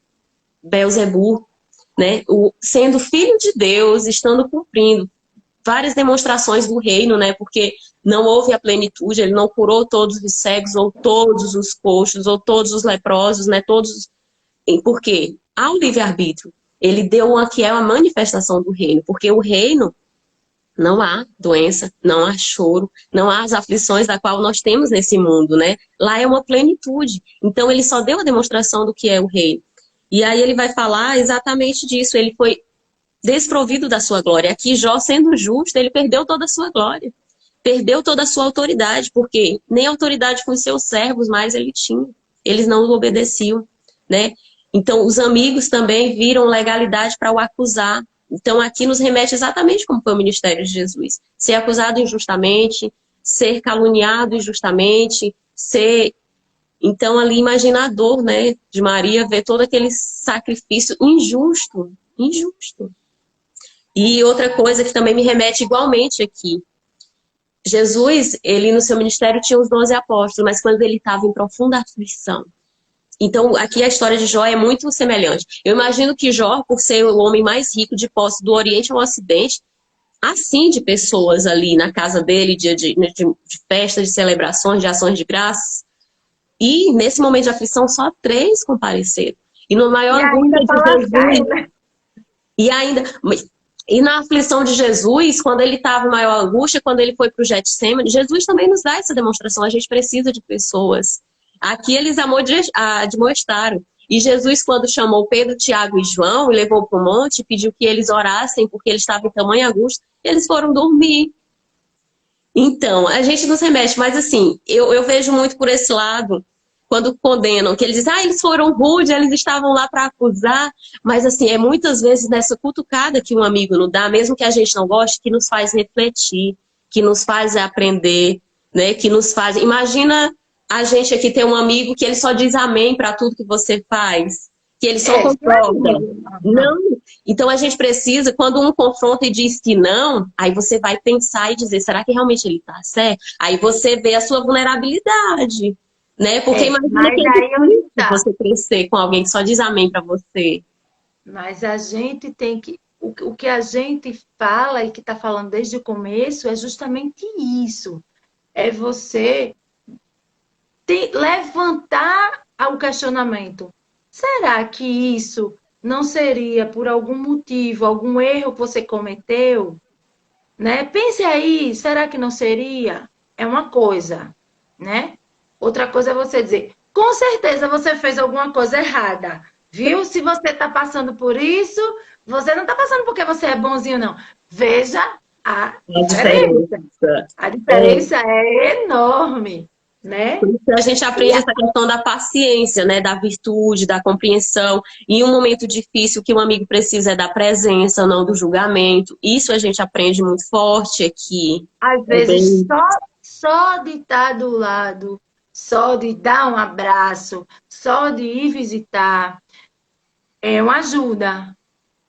Belzebu, né? Sendo filho de Deus, estando cumprindo várias demonstrações do reino, né? Porque não houve a plenitude, ele não curou todos os cegos, ou todos os coxos, ou todos os leprosos, né? Todos. Por quê? Há o livre-arbítrio. Ele deu uma que é uma manifestação do reino, porque o reino não há doença, não há choro, não há as aflições da qual nós temos nesse mundo, né? Lá é uma plenitude. Então ele só deu a demonstração do que é o reino. E aí ele vai falar exatamente disso. Ele foi desprovido da sua glória. Aqui, Jó, sendo justo, ele perdeu toda a sua glória. Perdeu toda a sua autoridade, porque nem autoridade com os seus servos mais ele tinha. Eles não o obedeciam, né? Então, os amigos também viram legalidade para o acusar. Então, aqui nos remete exatamente como foi o ministério de Jesus. Ser acusado injustamente, ser caluniado injustamente, ser... Então, ali, imagina a dor, né, de Maria ver todo aquele sacrifício injusto. Injusto. E outra coisa que também me remete igualmente aqui. Jesus, ele no seu ministério tinha os 12 apóstolos, mas quando ele estava em profunda aflição. Então, aqui a história de Jó é muito semelhante. Eu imagino que Jó, por ser o homem mais rico de posse do Oriente ao Ocidente, assim de pessoas ali na casa dele, de festas, de celebrações, de ações de graças. E nesse momento de aflição, só 3 compareceram. E no maior angústia de Jesus, Né? e ainda... E na aflição de Jesus, quando ele estava em maior angústia, quando ele foi para o Getsemane, Jesus também nos dá essa demonstração. A gente precisa de pessoas. Aqui eles admoestaram. E Jesus, quando chamou Pedro, Tiago e João e levou para o monte, pediu que eles orassem, porque eles estavam em tamanha angústia, eles foram dormir. Então, a gente nos remete, mas assim, eu vejo muito por esse lado, quando condenam, que eles dizem, eles foram rudes, eles estavam lá para acusar, mas assim, é muitas vezes nessa cutucada que um amigo nos dá, mesmo que a gente não goste, que nos faz refletir, que nos faz aprender, né, que nos faz... Imagina a gente aqui ter um amigo que ele só diz amém para tudo que você faz, que ele só concorda. Não. Então a gente precisa, quando um confronta e diz que não, aí você vai pensar e dizer, será que realmente ele está certo? Aí você vê a sua vulnerabilidade. Né? Porque imagina que é difícil você crescer com alguém que só diz amém para você. Mas a gente tem que... O que a gente fala e que está falando desde o começo é justamente isso. É você levantar o questionamento. Será que isso não seria por algum motivo, algum erro que você cometeu? Né? Pense aí, será que não seria? é uma coisa, né? Outra coisa é você dizer, com certeza você fez alguma coisa errada, viu? Se você está passando por isso, você não está passando porque você é bonzinho, não. Veja a A diferença. diferença. A É, diferença é enorme, né? por isso que a gente aprende essa questão da paciência, né? Da virtude, da compreensão. E um momento difícil que um amigo precisa é da presença, não do julgamento. Isso a gente aprende muito forte aqui. Às É vezes, bem. só de estar do lado, só de dar um abraço, só de ir visitar, é uma ajuda.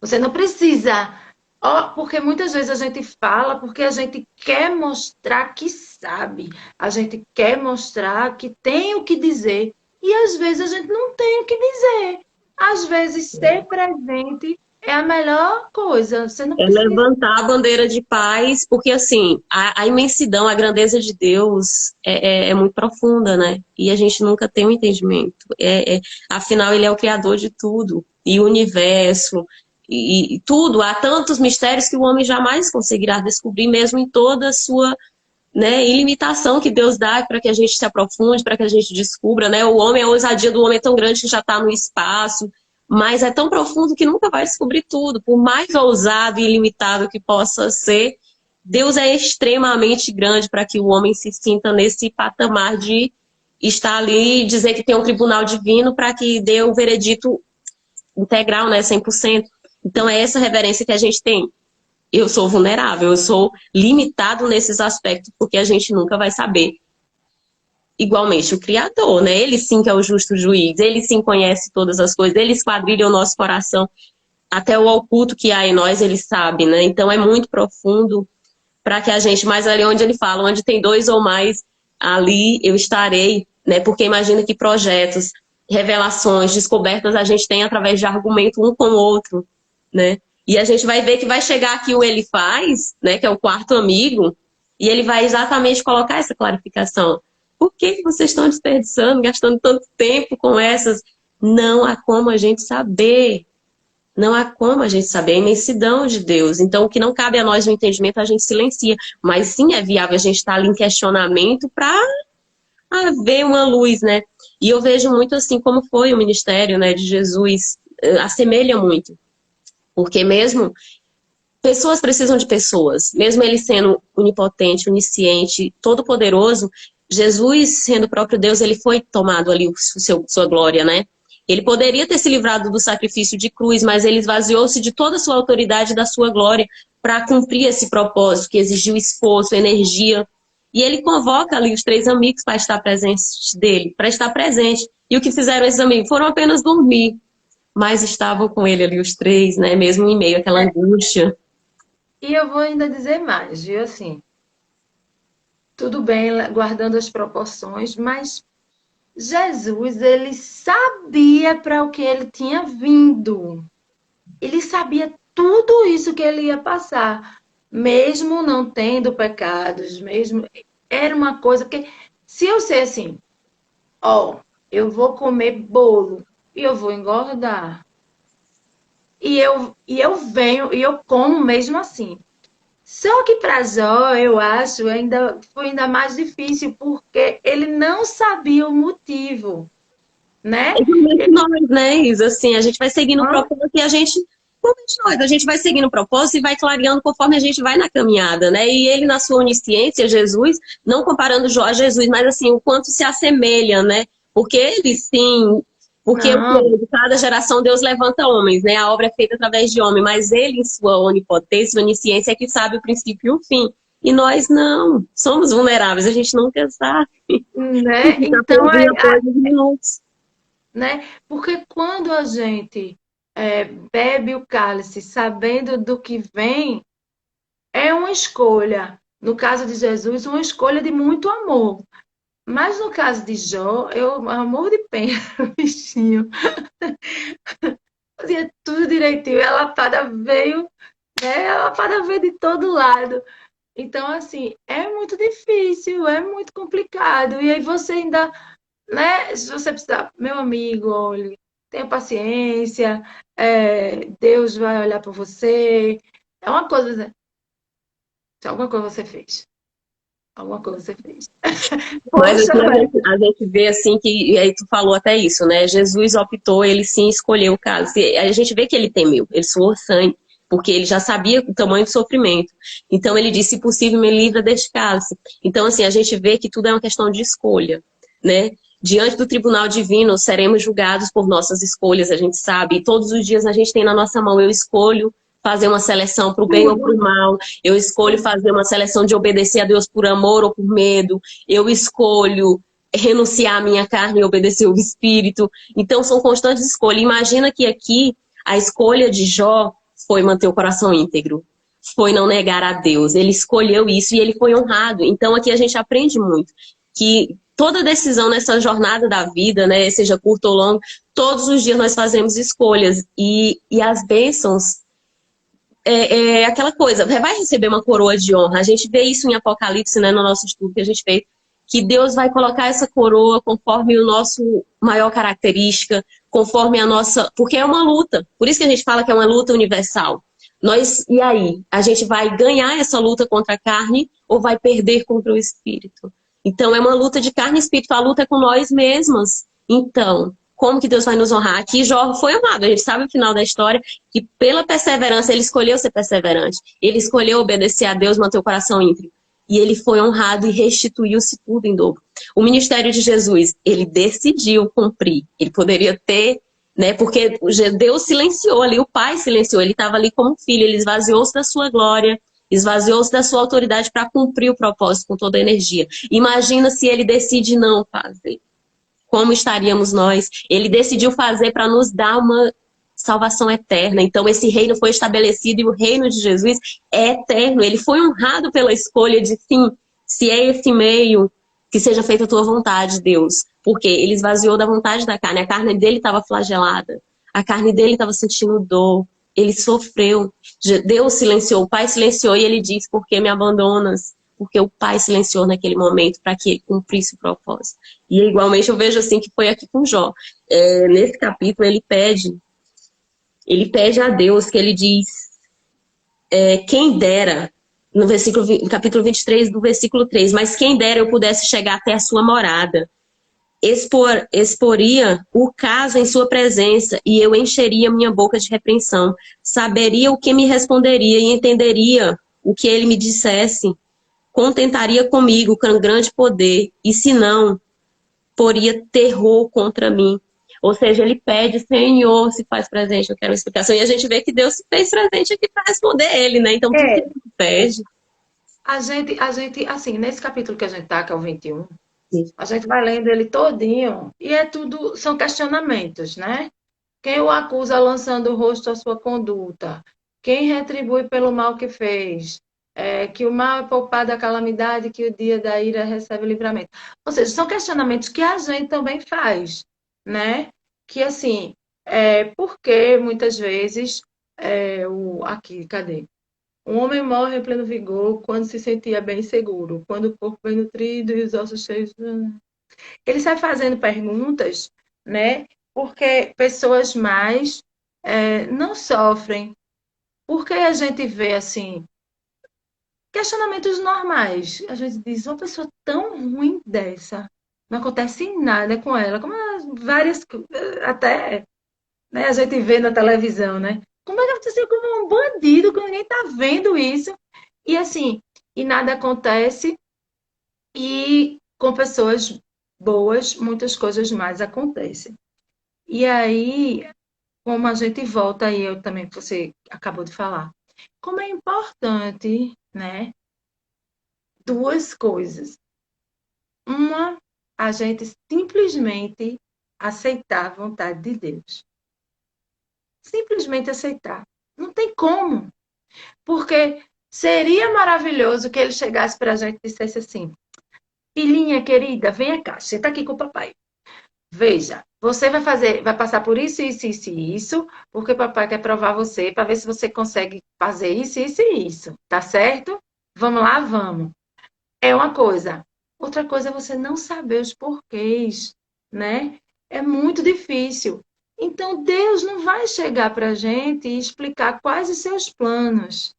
Você não precisa. Ó, porque muitas vezes a gente fala porque a gente quer mostrar que sabe, a gente quer mostrar que tem o que dizer, e às vezes a gente não tem o que dizer. Às vezes, ser presente é a melhor coisa. Você não É precisa. levantar a bandeira de paz, porque assim, a imensidão, a grandeza de Deus é muito profunda, né? E a gente nunca tem um entendimento. Afinal, Ele é o Criador de tudo, e o universo, e tudo. Há tantos mistérios que o homem jamais conseguirá descobrir, mesmo em toda a sua, né, ilimitação que Deus dá para que a gente se aprofunde, para que a gente descubra, né? O homem, a ousadia do homem é tão grande que já está no espaço, mas é tão profundo que nunca vai descobrir tudo. Por mais ousado e ilimitado que possa ser, Deus é extremamente grande para que o homem se sinta nesse patamar de estar ali e dizer que tem um tribunal divino para que dê o veredito integral, né, 100%. Então é essa reverência que a gente tem. Eu sou vulnerável, eu sou limitado nesses aspectos, porque a gente nunca vai saber. Igualmente o Criador, né? Ele sim que é o justo juiz, ele sim conhece todas as coisas, ele esquadrilha o nosso coração, até o oculto que há em nós, ele sabe, né? Então é muito profundo para que a gente, mais ali onde ele fala, onde tem dois ou mais, ali eu estarei, né? Porque imagina que projetos, revelações, descobertas a gente tem através de argumento um com o outro, né? E a gente vai ver que vai chegar aqui o ele faz, né? Que é o quarto amigo, e ele vai exatamente colocar essa clarificação. Por que vocês estão desperdiçando, gastando tanto tempo com essas? Não há como a gente saber. Não há como a gente saber a imensidão de Deus. Então, o que não cabe a nós no entendimento, a gente silencia. Mas sim é viável a gente estar ali em questionamento para ver uma luz, né? E eu vejo muito assim como foi o ministério, né, de Jesus, assemelha muito. Porque mesmo pessoas precisam de pessoas, mesmo ele sendo onipotente, onisciente, todo-poderoso, Jesus, sendo o próprio Deus, ele foi tomado ali sua glória, né? Ele poderia ter se livrado do sacrifício de cruz, mas ele esvaziou-se de toda a sua autoridade e da sua glória para cumprir esse propósito que exigiu esforço, energia. E ele convoca ali os três amigos para estar presente dele, para estar presente. E o que fizeram esses amigos? Foram apenas dormir, mas estavam com ele ali os três, né? Mesmo em meio àquela angústia. E eu vou ainda dizer mais, viu? Assim, tudo bem, guardando as proporções, mas Jesus, ele sabia para o que ele tinha vindo. Ele sabia tudo isso que ele ia passar, mesmo não tendo pecados, mesmo era uma coisa porque se eu sei assim, ó, eu vou comer bolo e eu vou engordar. E eu venho e eu como mesmo assim. Só que para Jó, eu acho, ainda foi ainda mais difícil, porque ele não sabia o motivo, né? Igualmente Ele, nós, né, Isa? Assim, a gente vai seguindo o propósito e igualmente nós, a gente vai seguindo o propósito e vai clareando conforme a gente vai na caminhada, né? E ele, na sua onisciência, Jesus, não comparando Jó a Jesus, mas assim, o quanto se assemelha, né? Porque ele sim, porque o não, que de cada geração Deus levanta homens, né? A obra é feita através de homem, mas ele, em sua onipotência, onisciência, é que sabe o princípio e o fim. E nós não, somos vulneráveis, a gente nunca sabe. né? Fica Então, perdido após os minutos. né? Porque quando a gente bebe o cálice sabendo do que vem, é uma escolha. No caso de Jesus, uma escolha de muito amor. Mas no caso de Jó, eu amor de pena, bichinho. Fazia tudo direitinho. A lapada veio, né? A lapada veio de todo lado. Então, assim, é muito difícil, é muito complicado. E aí você ainda, né? Se você precisar, meu amigo, olhe, tenha paciência, Deus vai olhar para você. É uma coisa, né? Se alguma coisa você fez. Alguma coisa você fez. Mas Poxa, assim, velho. a gente vê assim que, e aí tu falou até isso, né? Jesus optou, ele sim escolheu o cálice. A gente vê que ele temeu, ele suou sangue, porque ele já sabia o tamanho do sofrimento. Então ele disse, se possível, me livra deste cálice. Então, assim, a gente vê que tudo é uma questão de escolha, né? Diante do tribunal divino, seremos julgados por nossas escolhas, a gente sabe. E todos os dias a gente tem na nossa mão, eu escolho fazer uma seleção para o bem ou para o Tudo. mal. Eu escolho fazer uma seleção de obedecer a Deus por amor ou por medo. Eu escolho renunciar à minha carne e obedecer o espírito. Então, são constantes escolhas. Imagina que aqui a escolha de Jó foi manter o coração íntegro, foi não negar a Deus. Ele escolheu isso e ele foi honrado. Então, aqui a gente aprende muito que toda decisão nessa jornada da vida, né, seja curta ou longa, todos os dias nós fazemos escolhas e as bênçãos é aquela coisa, vai receber uma coroa de honra. A gente vê isso em Apocalipse, né, no nosso estudo que a gente fez, que Deus vai colocar essa coroa conforme o nosso maior característica, conforme a nossa. Porque é uma luta. Por isso que a gente fala que é uma luta universal. E aí? A gente vai ganhar essa luta contra a carne ou vai perder contra o espírito? Então, é uma luta de carne e espírito, a luta é com nós mesmas. Então, como que Deus vai nos honrar? Aqui Jó foi honrado, a gente sabe o final da história, que pela perseverança, ele escolheu ser perseverante. Ele escolheu obedecer a Deus, manter o coração íntegro. E ele foi honrado e restituiu-se tudo em dobro. O ministério de Jesus, ele decidiu cumprir. Ele poderia ter, né? Porque Deus silenciou ali, o Pai silenciou. Ele estava ali como filho, ele esvaziou-se da sua glória, esvaziou-se da sua autoridade para cumprir o propósito com toda a energia. Imagina se ele decide não fazer. Como estaríamos nós? Ele decidiu fazer para nos dar uma salvação eterna. Então, esse reino foi estabelecido e o reino de Jesus é eterno. Ele foi honrado pela escolha de, sim, se é esse meio, que seja feita a tua vontade, Deus. Porque ele esvaziou da vontade da carne. A carne dele estava flagelada. A carne dele estava sentindo dor. Ele sofreu. Deus silenciou, o Pai silenciou e ele disse, por que me abandonas? Porque o Pai silenciou naquele momento para que ele cumprisse o propósito. E igualmente eu vejo assim que foi aqui com Jó. Nesse capítulo ele pede a Deus que ele diz, quem dera, no capítulo 23 do versículo 3, mas quem dera eu pudesse chegar até a sua morada, exporia o caso em sua presença e eu encheria minha boca de repreensão, saberia o que me responderia e entenderia o que ele me dissesse, contentaria comigo com grande poder, e se não, poria terror contra mim. Ou seja, ele pede, Senhor, se faz presente, eu quero uma explicação. E a gente vê que Deus se fez presente aqui para responder ele, né? Então, tudo que É, ele pede. assim, nesse capítulo que a gente tá, que é o 21, a gente vai lendo ele todinho e é tudo, são questionamentos, né? Quem o acusa lançando o rosto à sua conduta? Quem retribui pelo mal que fez? Que o mal é poupado da calamidade, que o dia da ira recebe livramento. Ou seja, são questionamentos que a gente também faz, né? Que assim, porque muitas vezes aqui, cadê? Um homem morre em pleno vigor quando se sentia bem seguro, quando o corpo bem nutrido e os ossos cheios. Ele sai fazendo perguntas, né? Porque pessoas mais não sofrem. Porque a gente vê assim questionamentos normais. A gente diz uma pessoa tão ruim dessa, não acontece nada com ela, como várias até, né, a gente vê na televisão, né? Como é que aconteceu com um bandido, que ninguém tá vendo isso? E assim, e nada acontece, e com pessoas boas, muitas coisas mais acontecem. E aí, como a gente volta aí, eu também, que você acabou de falar, como é importante, né? Duas coisas. Uma, a gente simplesmente aceitar a vontade de Deus. Simplesmente aceitar. Não tem como. Porque seria maravilhoso que ele chegasse para a gente e dissesse assim: filhinha querida, venha cá, senta aqui com o papai. Veja, você vai passar por isso, isso, isso e isso, porque o papai quer provar você para ver se você consegue fazer isso, isso e isso. Tá certo? Vamos lá, vamos. É uma coisa. Outra coisa é você não saber os porquês, né? É muito difícil. Então, Deus não vai chegar para a gente e explicar quais os seus planos.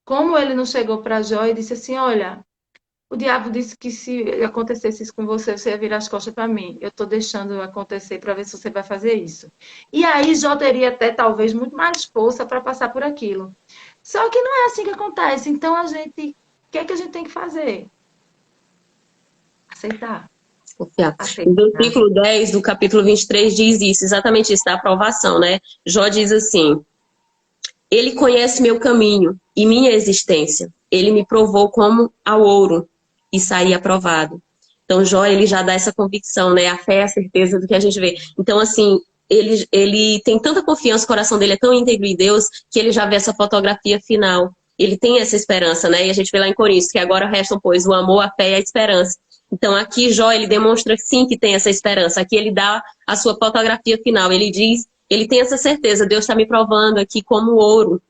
Como ele não chegou para Jó e disse assim: olha, O diabo disse que se acontecesse isso com você, você ia virar as costas para mim. Eu estou deixando acontecer para ver se você vai fazer isso. E aí Jó teria até talvez muito mais força para passar por aquilo. Só que não é assim que acontece. Então a gente, o que é que a gente tem que fazer? Aceitar. Confiar. O Aceitar. versículo 10 do capítulo 23 diz isso, exatamente isso, da aprovação, né? Jó diz assim: Ele conhece meu caminho e minha existência. Ele me provou como ao ouro e saí aprovado. Então, Jó, ele já dá essa convicção, né? A fé é a certeza do que a gente vê. Então, assim, ele tem tanta confiança, o coração dele é tão íntegro em Deus, que ele já vê essa fotografia final. Ele tem essa esperança, né? E a gente vê lá em Coríntios, que agora restam, pois, o amor, a fé e a esperança. Então, aqui, Jó, ele demonstra sim que tem essa esperança. Aqui ele dá a sua fotografia final. Ele diz, ele tem essa certeza, Deus está me provando aqui como ouro,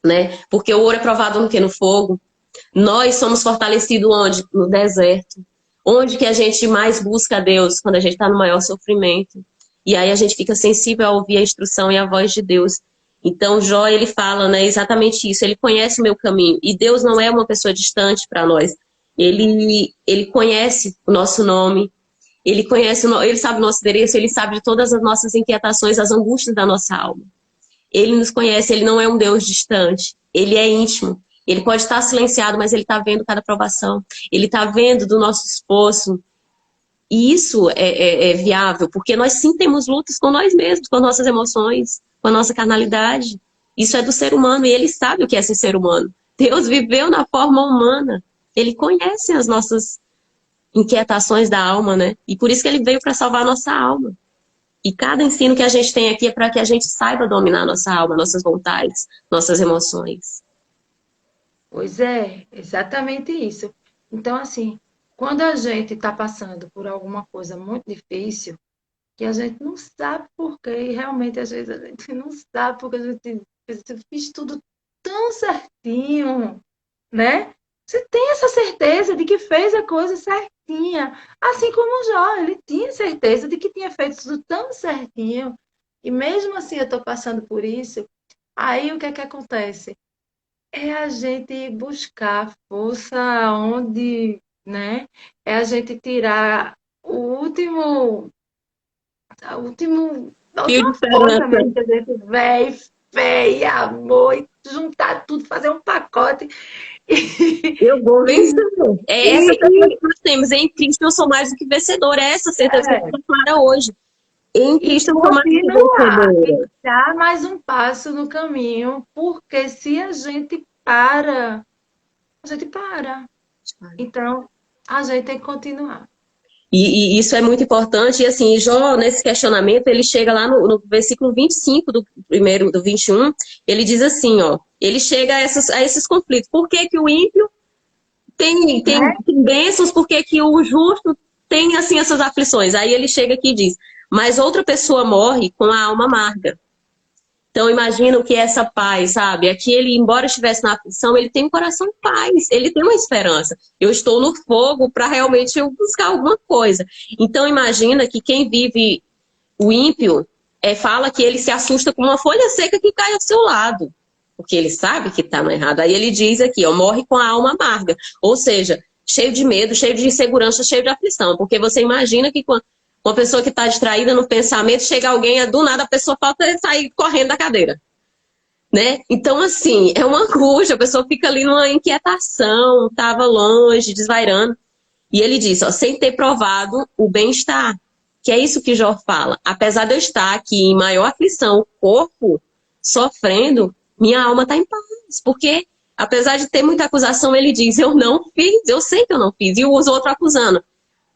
né? Porque o ouro é provado no quê? No fogo. Nós somos fortalecidos onde? No deserto. Onde que a gente mais busca a Deus? Quando a gente está no maior sofrimento. E aí a gente fica sensível a ouvir a instrução e a voz de Deus. Então, Jó, ele fala, né, exatamente isso. Ele conhece o meu caminho. E Deus não é uma pessoa distante para nós. Ele conhece o nosso nome. Ele conhece, ele sabe o nosso endereço. Ele sabe de todas as nossas inquietações, as angústias da nossa alma. Ele nos conhece. Ele não é um Deus distante. Ele é íntimo. Ele pode estar silenciado, mas ele está vendo cada provação. Ele está vendo do nosso esforço. E isso é viável, porque nós sim temos lutas com nós mesmos, com nossas emoções, com a nossa carnalidade. Isso é do ser humano e ele sabe o que é ser ser humano. Deus viveu na forma humana. Ele conhece as nossas inquietações da alma, né? E por isso que ele veio para salvar a nossa alma. E cada ensino que a gente tem aqui é para que a gente saiba dominar a nossa alma, nossas vontades, nossas emoções. Pois é, exatamente isso. Então, assim, quando a gente está passando por alguma coisa muito difícil, que a gente não sabe por quê, e realmente às vezes a gente não sabe porque a gente fez tudo tão certinho, né? Você tem essa certeza de que fez a coisa certinha, assim como o Jó, ele tinha certeza de que tinha feito tudo tão certinho, e mesmo assim eu estou passando por isso, aí o que é que acontece? É a gente buscar força onde, né? É a gente tirar a Fio de última força esperança. mesmo que a gente vê, fé e amor, e juntar tudo, fazer um pacote. Eu vou E, vencer. É essa certeza e, que nós temos. Em Cristo eu sou mais do que vencedor. É essa certeza que a é, gente declara hoje. Em e Cristo eu sou mais do que continuar, e vencedora. dar mais um passo no caminho, porque se a gente para. Então, a gente tem que continuar. E isso é muito importante. E assim, Jó, nesse questionamento, ele chega lá no versículo 25 do primeiro, do 21, ele diz assim, ó, ele chega a esses conflitos. Por que que o ímpio tem bênçãos? Por que que o justo tem, assim, essas aflições? Aí ele chega aqui e diz, mas outra pessoa morre com a alma amarga. Então, imagina o que é essa paz, sabe? Aqui ele, embora estivesse na aflição, ele tem um coração em paz, ele tem uma esperança. Eu estou no fogo para realmente eu buscar alguma coisa. Então, imagina que quem vive o ímpio fala que ele se assusta com uma folha seca que cai ao seu lado, porque ele sabe que está no errado. Aí ele diz aqui, ó, morre com a alma amarga. Ou seja, cheio de medo, cheio de insegurança, cheio de aflição. Porque você imagina que quando uma pessoa que está distraída no pensamento, chega alguém, do nada a pessoa falta sair correndo da cadeira, né? Então, assim, é uma angústia, a pessoa fica ali numa inquietação, estava longe, desvairando. E ele diz, ó, sem ter provado o bem-estar, que é isso que Jó fala. Apesar de eu estar aqui em maior aflição, o corpo sofrendo, minha alma está em paz. Porque, apesar de ter muita acusação, ele diz, eu não fiz, eu sei que eu não fiz. E os outros acusando.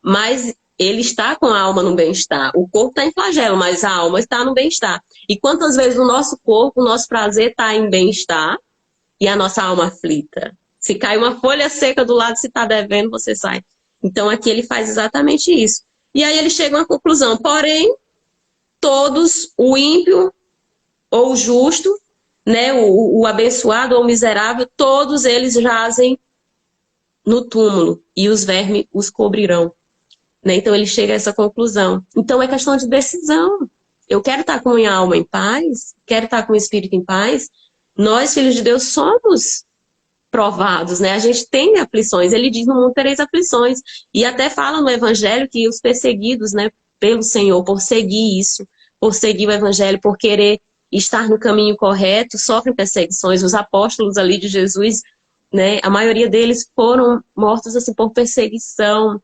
Mas ele está com a alma no bem-estar. O corpo está em flagelo, mas a alma está no bem-estar. E quantas vezes o nosso corpo, o nosso prazer está em bem-estar e a nossa alma aflita? Se cai uma folha seca do lado, se está devendo, você sai. Então aqui ele faz exatamente isso. E aí ele chega a uma conclusão. Porém, todos, o ímpio ou o justo, né, o abençoado ou o miserável, todos eles jazem no túmulo e os vermes os cobrirão. Né? Então ele chega a essa conclusão. Então é questão de decisão. Eu quero estar com a minha alma em paz, quero estar com o espírito em paz. Nós, filhos de Deus, somos provados, né? A gente tem aflições. Ele diz: no mundo tereis aflições. E até fala no Evangelho que os perseguidos, né, pelo Senhor, por seguir isso, por seguir o Evangelho, por querer estar no caminho correto, sofrem perseguições. Os apóstolos ali de Jesus, né, a maioria deles foram mortos assim por perseguição,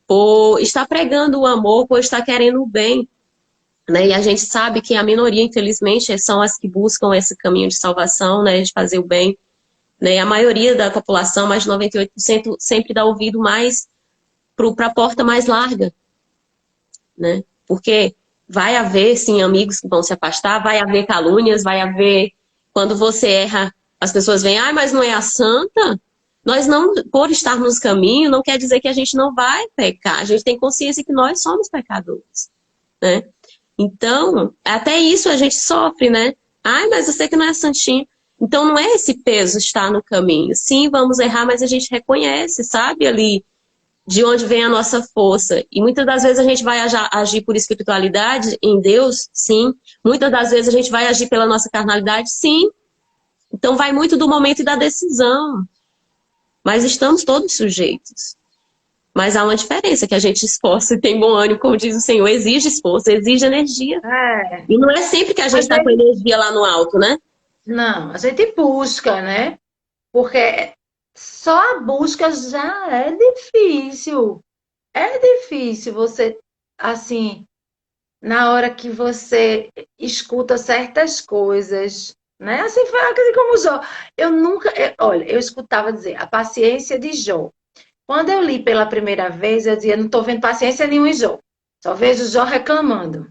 por estar pregando o amor, por estar querendo o bem. Né? E a gente sabe que a minoria, infelizmente, são as que buscam esse caminho de salvação, né, de fazer o bem. Né? A maioria da população, mais de 98%, sempre dá ouvido mais para a porta mais larga. Né? Porque vai haver, sim, amigos que vão se afastar, vai haver calúnias, vai haver... Quando você erra, as pessoas veem: ah, mas não é a santa? Nós não, por estarmos no caminho, não quer dizer que a gente não vai pecar. A gente tem consciência que nós somos pecadores. Né? Então, até isso a gente sofre, né? Ai, mas eu sei que não é santinho. Então, não é esse peso estar no caminho. Sim, vamos errar, mas a gente reconhece, sabe, ali, de onde vem a nossa força. E muitas das vezes a gente vai agir por espiritualidade em Deus, sim. Muitas das vezes a gente vai agir pela nossa carnalidade, sim. Então, vai muito do momento e da decisão. Mas estamos todos sujeitos. Mas há uma diferença, que a gente esforça e tem bom ânimo, como diz o Senhor, exige esforço, exige energia. É, E não é sempre que a gente mas está com energia lá no alto, né? não, a gente busca, né? Porque só a busca já é difícil. É difícil você, assim, na hora que você escuta certas coisas, né? Assim foi assim como Jó. Eu nunca, olha, eu escutava dizer a paciência de Jó. Quando eu li pela primeira vez, eu dizia: não estou vendo paciência nenhuma em Jó. Só vejo Jó reclamando,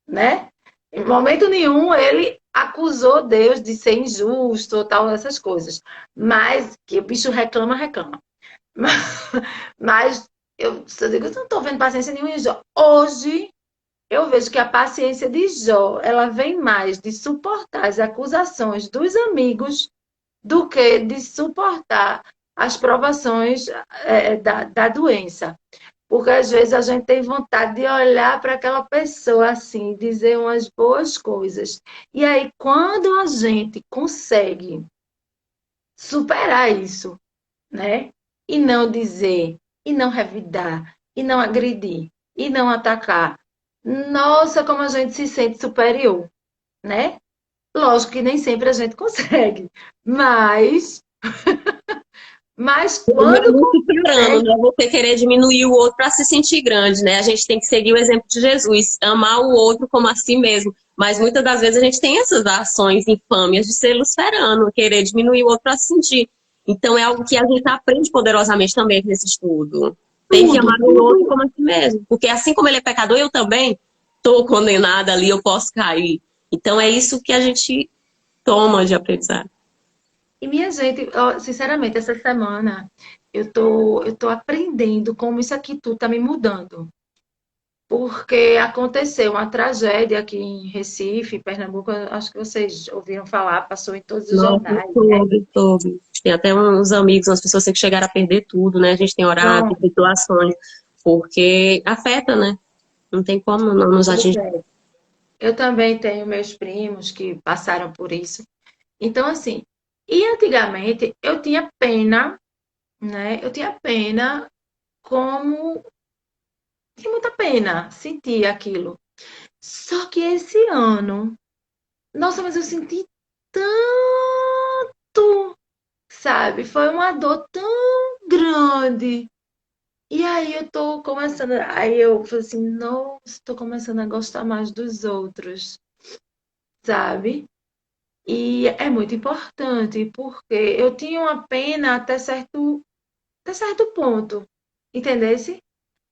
né? Em momento nenhum ele acusou Deus de ser injusto ou tal, essas coisas. Mas que o bicho reclama, reclama. Mas eu digo: não estou vendo paciência nenhuma em Jó. Hoje eu vejo que a paciência de Jó, ela vem mais de suportar as acusações dos amigos do que de suportar as provações da doença. Porque às vezes a gente tem vontade de olhar para aquela pessoa assim, dizer umas boas coisas. E aí, quando a gente consegue superar isso, né? E não dizer, e não revidar, e não agredir, e não atacar. Nossa, como a gente se sente superior, né? Lógico que nem sempre a gente consegue, mas quando Não superando, consegue, né? Você querer diminuir o outro para se sentir grande, né? A gente tem que seguir o exemplo de Jesus, amar o outro como a si mesmo. Mas muitas das vezes a gente tem essas ações infâmias de ser luciferano, querer diminuir o outro para se sentir. Então é algo que a gente aprende poderosamente também nesse estudo. Tem que tudo, amar o outro tudo. como a si mesmo. Porque assim como ele é pecador, eu também estou condenada ali, eu posso cair. Então é isso que a gente toma de aprendizado. E minha gente, ó, sinceramente, essa semana eu tô aprendendo como isso aqui tudo tá me mudando. Porque aconteceu uma tragédia aqui em Recife, Pernambuco, eu acho que vocês ouviram falar, passou em todos os Nossa, jornais, né? soube. Tem até uns amigos, umas pessoas que chegaram a perder tudo, né? A gente tem orado, Pronto, tem doações, porque afeta, né? Não tem como não nos pois atingir. é. Eu também tenho meus primos que passaram por isso. Então, assim, e antigamente eu tinha pena, né? Eu tinha pena como... Tinha muita pena sentir aquilo. Só que esse ano, nossa, mas eu senti tanto, sabe? Foi uma dor tão grande. E aí eu tô começando, aí eu falei assim: nossa, tô começando a gostar mais dos outros, sabe? E é muito importante, porque eu tinha uma pena até certo ponto, entendesse?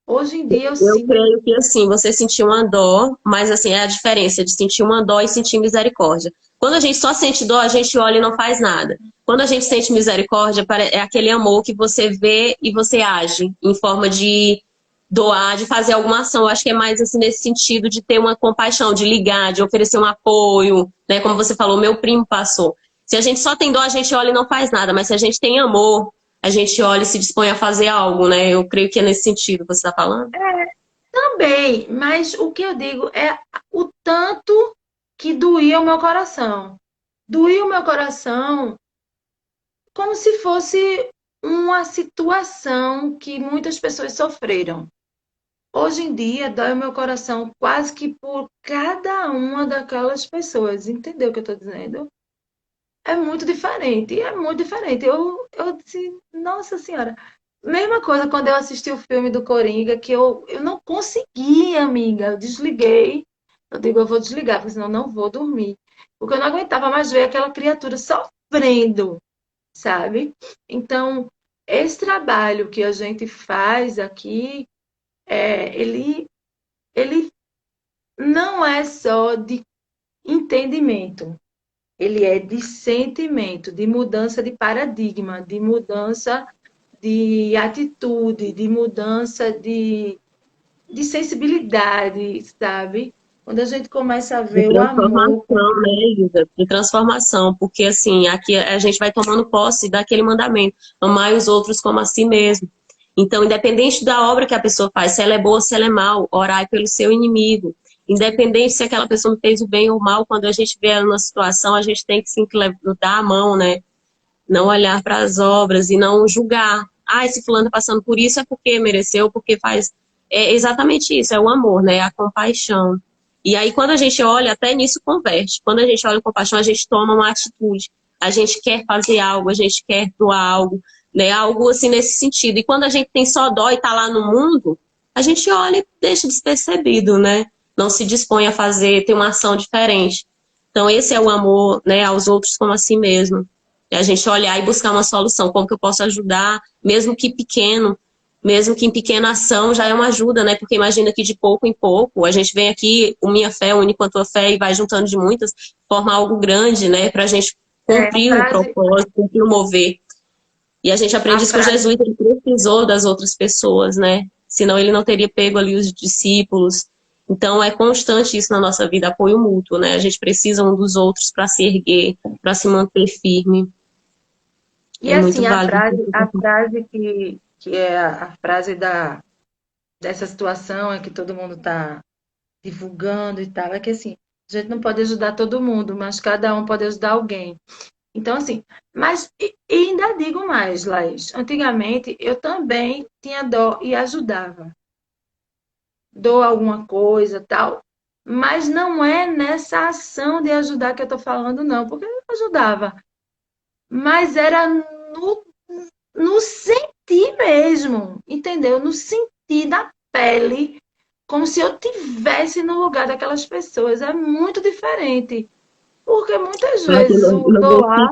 Hoje em dia eu Eu sinto. creio que assim, você sentiu uma dó, mas assim, é a diferença de sentir uma dó e sentir misericórdia. Quando a gente só sente dó, a gente olha e não faz nada. Quando a gente sente misericórdia, é aquele amor que você vê e você age em forma de doar, de fazer alguma ação. Eu acho que é mais assim nesse sentido de ter uma compaixão, de ligar, de oferecer um apoio, né? Como você falou, meu primo passou. Se a gente só tem dó, a gente olha e não faz nada, mas se a gente tem amor, a gente olha e se dispõe a fazer algo, né? Eu creio que é nesse sentido que você está falando. Também, mas o que eu digo é o tanto que doía o meu coração. Doía o meu coração como se fosse uma situação que muitas pessoas sofreram. Hoje em dia, dói o meu coração quase que por cada uma daquelas pessoas. Entendeu o que eu estou dizendo? É muito diferente, é muito diferente. Eu disse, nossa senhora. Mesma coisa quando eu assisti o filme do Coringa, que eu não consegui, amiga. Eu desliguei. Eu digo, eu vou desligar, porque senão eu não vou dormir. Porque eu não aguentava mais ver aquela criatura sofrendo, sabe? Então, esse trabalho que a gente faz aqui, ele não é só de entendimento. Ele é de sentimento, de mudança de paradigma, de mudança de atitude, de mudança de sensibilidade, sabe? Quando a gente começa a De ver o amor. transformação, né, Isa? De transformação, porque assim, aqui a gente vai tomando posse daquele mandamento, amar os outros como a si mesmo. Então, independente da obra que a pessoa faz, se ela é boa ou se ela é mal, orai pelo seu inimigo. Independente se aquela pessoa me fez o bem ou mal, quando a gente vê ela numa situação, a gente tem que sim, dar a mão, né? Não olhar para as obras e não julgar. Ah, esse fulano está passando por isso é porque mereceu, porque faz. É exatamente isso, é o amor, né? A compaixão. E aí, quando a gente olha, até nisso converte. Quando a gente olha com compaixão, a gente toma uma atitude. A gente quer fazer algo, a gente quer doar algo, né? Algo assim nesse sentido. E quando a gente tem só dó e está lá no mundo, a gente olha e deixa despercebido, né? Não se dispõe a fazer, ter uma ação diferente. Então, esse é o amor, né, aos outros como a si mesmo. É a gente olhar e buscar uma solução, como que eu posso ajudar, mesmo que pequeno, mesmo que em pequena ação já é uma ajuda, né? Porque imagina que de pouco em pouco, a gente vem aqui, o Minha Fé une com a tua fé e vai juntando de muitas, forma algo grande, né? Pra gente A cumprir o frase, propósito, cumprir o mover. E a gente a aprende isso com frase, Jesus, ele precisou das outras pessoas, né? Senão ele não teria pego ali os discípulos. Então é constante isso na nossa vida, apoio mútuo, né? A gente precisa um dos outros para se erguer, para se manter firme. e É muito assim, válido. a frase que é a frase dessa situação é que todo mundo está divulgando e tal, é que assim, a gente não pode ajudar todo mundo, mas cada um pode ajudar alguém. Então, assim, mas e ainda digo mais, Laís. Antigamente eu também tinha dó e ajudava. Dou alguma coisa, tal. Mas não é nessa ação de ajudar que eu estou falando, não, porque eu ajudava. Mas era no sentir mesmo, entendeu? No sentir da pele, como se eu tivesse no lugar daquelas pessoas. É muito diferente. Porque muitas Aqui vezes o doar.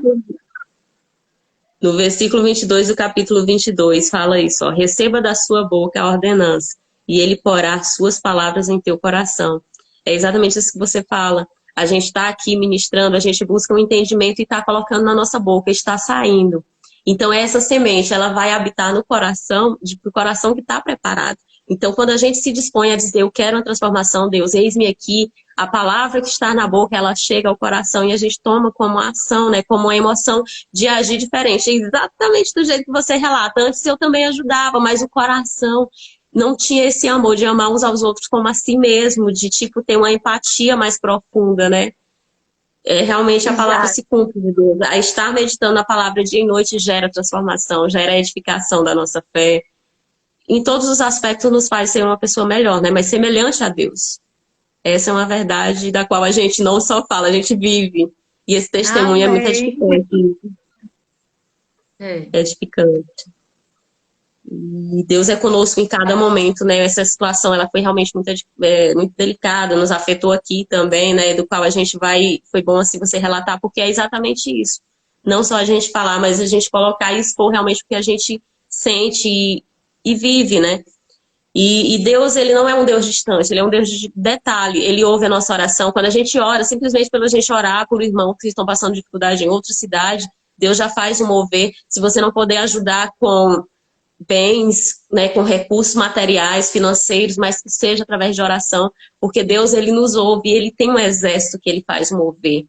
no versículo 22 do capítulo 22, fala isso, ó, receba da sua boca a ordenança, e ele porá suas palavras em teu coração. É exatamente isso que você fala. A gente está aqui ministrando, a gente busca um entendimento e está colocando na nossa boca, está saindo. Então, essa semente, ela vai habitar no coração, do coração que está preparado. Então, quando a gente se dispõe a dizer, eu quero uma transformação, Deus, eis-me aqui, a palavra que está na boca, ela chega ao coração e a gente toma como ação, né, como uma emoção de agir diferente. É exatamente do jeito que você relata. Antes eu também ajudava, mas o coração não tinha esse amor de amar uns aos outros como a si mesmo, de tipo ter uma empatia mais profunda, né? É, realmente a palavra Exato. se cumpre de Deus. A estar meditando a palavra dia e noite gera transformação, gera edificação da nossa fé. Em todos os aspectos nos faz ser uma pessoa melhor, né? Mas semelhante a Deus. Essa é uma verdade da qual a gente não só fala, a gente vive. E esse testemunho é muito Amém. edificante. É. É edificante. E Deus é conosco em cada momento, né? Essa situação, ela foi realmente muito, muito delicada, nos afetou aqui também, né? Do qual a gente vai, foi bom assim você relatar, porque é exatamente isso. Não só a gente falar, mas a gente colocar e expor realmente o que a gente sente e vive, né? E Deus, ele não é um Deus distante, ele é um Deus de detalhe. Ele ouve a nossa oração. Quando a gente ora, simplesmente pela gente orar por irmãos que estão passando dificuldade em outra cidade, Deus já faz o mover. Se você não puder ajudar com bens, né, com recursos materiais, financeiros, mas que seja através de oração, porque Deus, ele nos ouve, ele tem um exército que ele faz mover,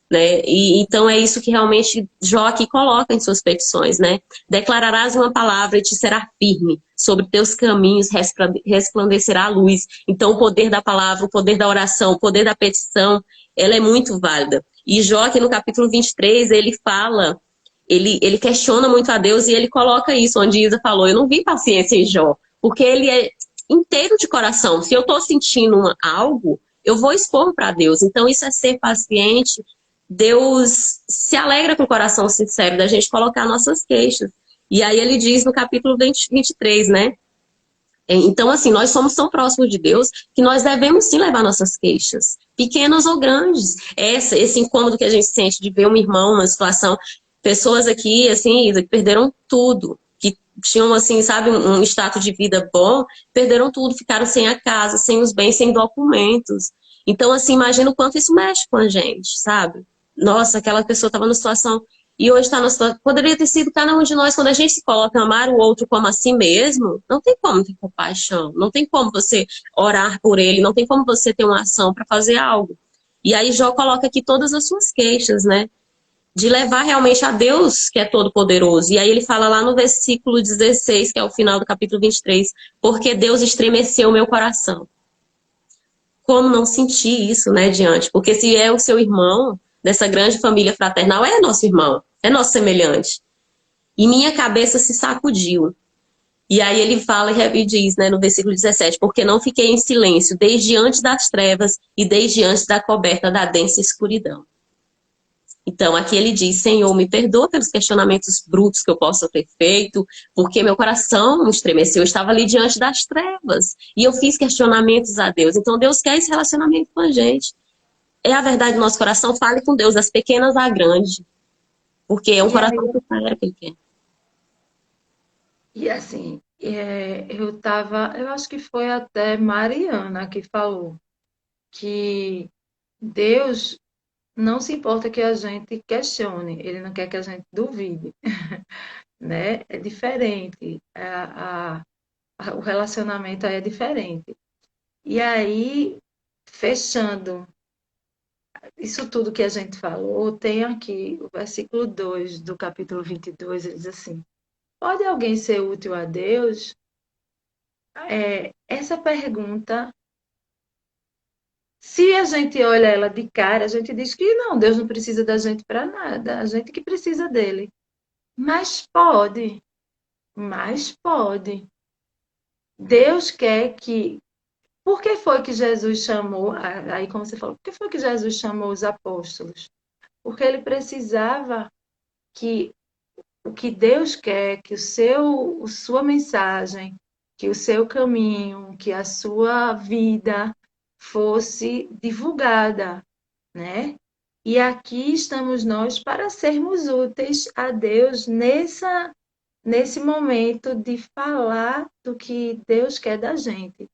né? E então é isso que realmente Jó aqui coloca em suas petições, né? Declararás uma palavra e te será firme, sobre teus caminhos resplandecerá a luz. Então o poder da palavra, o poder da oração, o poder da petição, ela é muito válida. E Jó aqui no capítulo 23, ele fala ele questiona muito a Deus e ele coloca isso, onde Isa falou, eu não vi paciência em Jó, porque ele é inteiro de coração. Se eu estou sentindo algo, eu vou expor para Deus. Então isso é ser paciente. Deus se alegra com o coração sincero da gente colocar nossas queixas. E aí ele diz no capítulo 23, né? Então, assim, nós somos tão próximos de Deus que nós devemos sim levar nossas queixas, pequenas ou grandes. Esse incômodo que a gente sente de ver um irmão, uma situação, pessoas aqui, assim, que perderam tudo, que tinham, assim, sabe, um status de vida bom, perderam tudo, ficaram sem a casa, sem os bens, sem documentos. Então, assim, imagina o quanto isso mexe com a gente, sabe? Nossa, aquela pessoa estava numa situação e hoje está na situação. Poderia ter sido cada um de nós, quando a gente se coloca a amar o outro como a si mesmo, não tem como ter compaixão, não tem como você orar por ele, não tem como você ter uma ação para fazer algo. E aí Jó coloca aqui todas as suas queixas, né? De levar realmente a Deus, que é todo-poderoso. E aí ele fala lá no versículo 16, que é o final do capítulo 23, porque Deus estremeceu o meu coração. Como não sentir isso, né, diante? Porque se é o seu irmão, dessa grande família fraternal, é nosso irmão, é nosso semelhante. E minha cabeça se sacudiu. E aí ele fala e diz, né, no versículo 17, porque não fiquei em silêncio desde antes das trevas e desde antes da coberta da densa escuridão. Então aqui ele diz, Senhor, me perdoa pelos questionamentos brutos que eu possa ter feito, porque meu coração estremeceu, eu estava ali diante das trevas, e eu fiz questionamentos a Deus. Então Deus quer esse relacionamento com a gente. É a verdade do nosso coração, fale com Deus, das pequenas à grande. Porque é um E coração aí, sincero que ele quer. e assim, eu acho que foi até Mariana que falou que Deus não se importa que a gente questione, ele não quer que a gente duvide, né? É diferente, o relacionamento aí é diferente. E aí, fechando isso tudo que a gente falou, tem aqui o versículo 2 do capítulo 22, ele diz assim: pode alguém ser útil a Deus? Essa pergunta, se a gente olha ela de cara, a gente diz que não, Deus não precisa da gente para nada, a gente que precisa dele. Mas pode. Deus quer que. Por que foi que Jesus chamou, aí como você falou, por que foi que Jesus chamou os apóstolos? Porque ele precisava que o que Deus quer, que sua mensagem, que o seu caminho, que a sua vida fosse divulgada, né? E aqui estamos nós para sermos úteis a Deus nesse momento de falar do que Deus quer da gente,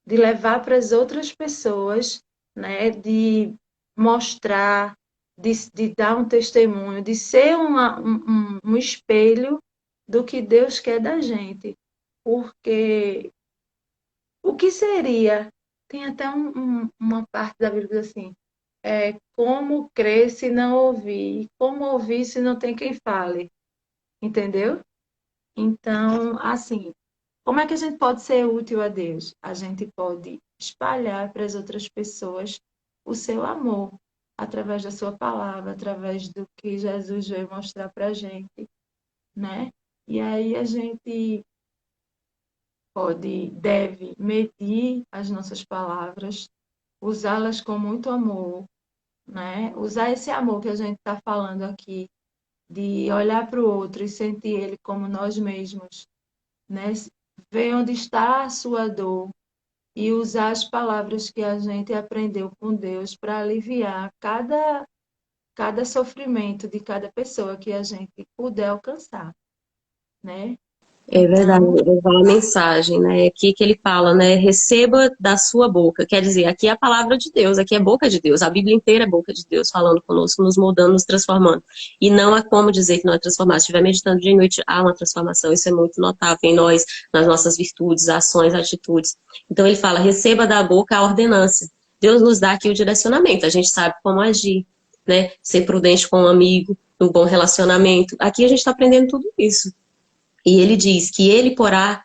de levar para as outras pessoas, né? De mostrar, de dar um testemunho, de ser um espelho do que Deus quer da gente. Porque o que seria? Tem até uma parte da Bíblia que diz assim: como crer se não ouvir? Como ouvir se não tem quem fale? Entendeu? Então, assim, como é que a gente pode ser útil a Deus? A gente pode espalhar para as outras pessoas o seu amor, através da sua palavra, através do que Jesus veio mostrar para a gente, né? E aí a gente deve medir as nossas palavras, usá-las com muito amor, né? Usar esse amor que a gente está falando aqui, de olhar para o outro e sentir ele como nós mesmos, né? Ver onde está a sua dor e usar as palavras que a gente aprendeu com Deus para aliviar cada sofrimento de cada pessoa que a gente puder alcançar, né? É verdade, Então, levar a mensagem, né? Aqui que ele fala, né? Receba da sua boca. Quer dizer, aqui é a palavra de Deus, aqui é boca de Deus. A Bíblia inteira é boca de Deus, falando conosco, nos moldando, nos transformando. E não há como dizer que não é transformado. Se estiver meditando dia e noite, há uma transformação. Isso é muito notável em nós, nas nossas virtudes, ações, atitudes. Então ele fala, receba da boca a ordenança. Deus nos dá aqui o direcionamento. A gente sabe como agir, né? Ser prudente com um amigo, um bom relacionamento. Aqui a gente está aprendendo tudo isso. E ele diz que ele porá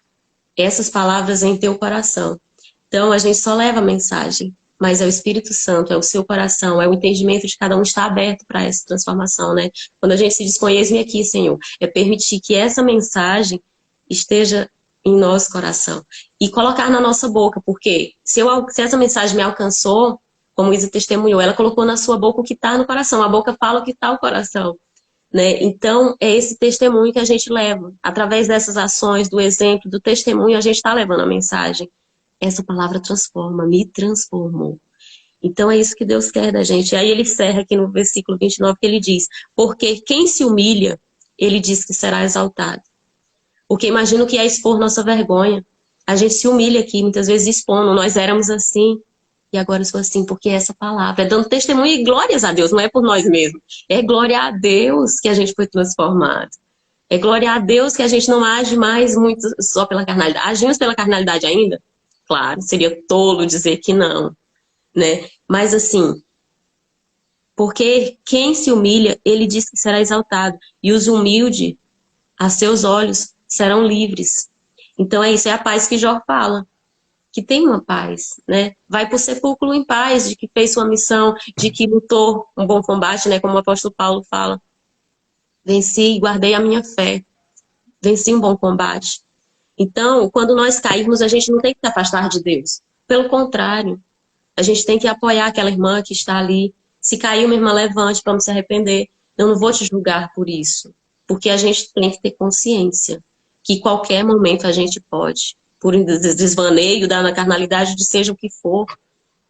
essas palavras em teu coração. Então a gente só leva a mensagem. mas é o Espírito Santo, é o seu coração, é o entendimento de cada um estar aberto para essa transformação, né? Quando a gente se dispõe, eis-me aqui, Senhor, é permitir que essa mensagem esteja em nosso coração e colocar na nossa boca, porque se essa mensagem me alcançou, como Isa testemunhou, ela colocou na sua boca o que está no coração, a boca fala o que está no coração, né? Então, é esse testemunho que a gente leva, através dessas ações, do exemplo, do testemunho, a gente está levando a mensagem. Essa palavra transforma, me transformou. Então é isso que Deus quer da gente. E aí ele encerra aqui no versículo 29, que ele diz, porque quem se humilha, ele diz que será exaltado. Porque imagina o que é expor nossa vergonha. A gente se humilha aqui, muitas vezes expondo, nós éramos assim, e agora eu sou assim, porque essa palavra é dando testemunho e glórias a Deus, não é por nós mesmos. É glória a Deus que a gente foi transformado. É glória a Deus que a gente não age mais muito só pela carnalidade. Agimos pela carnalidade ainda? Claro, seria tolo dizer que não, né? Mas assim, porque quem se humilha, ele diz que será exaltado. E os humildes, a seus olhos, serão livres. Então é isso, é a paz que Jó fala. Que tem uma paz, né? Vai para o sepulcro em paz, de que fez sua missão, de que lutou um bom combate, né? Como o apóstolo Paulo fala. Venci e guardei a minha fé. Venci um bom combate. Então, quando nós cairmos, a gente não tem que se afastar de Deus. Pelo contrário, a gente tem que apoiar aquela irmã que está ali. Se caiu, minha irmã, levante, vamos se arrepender. Eu não vou te julgar por isso. Porque a gente tem que ter consciência que qualquer momento a gente pode, por um desvaneio da carnalidade, de seja o que for,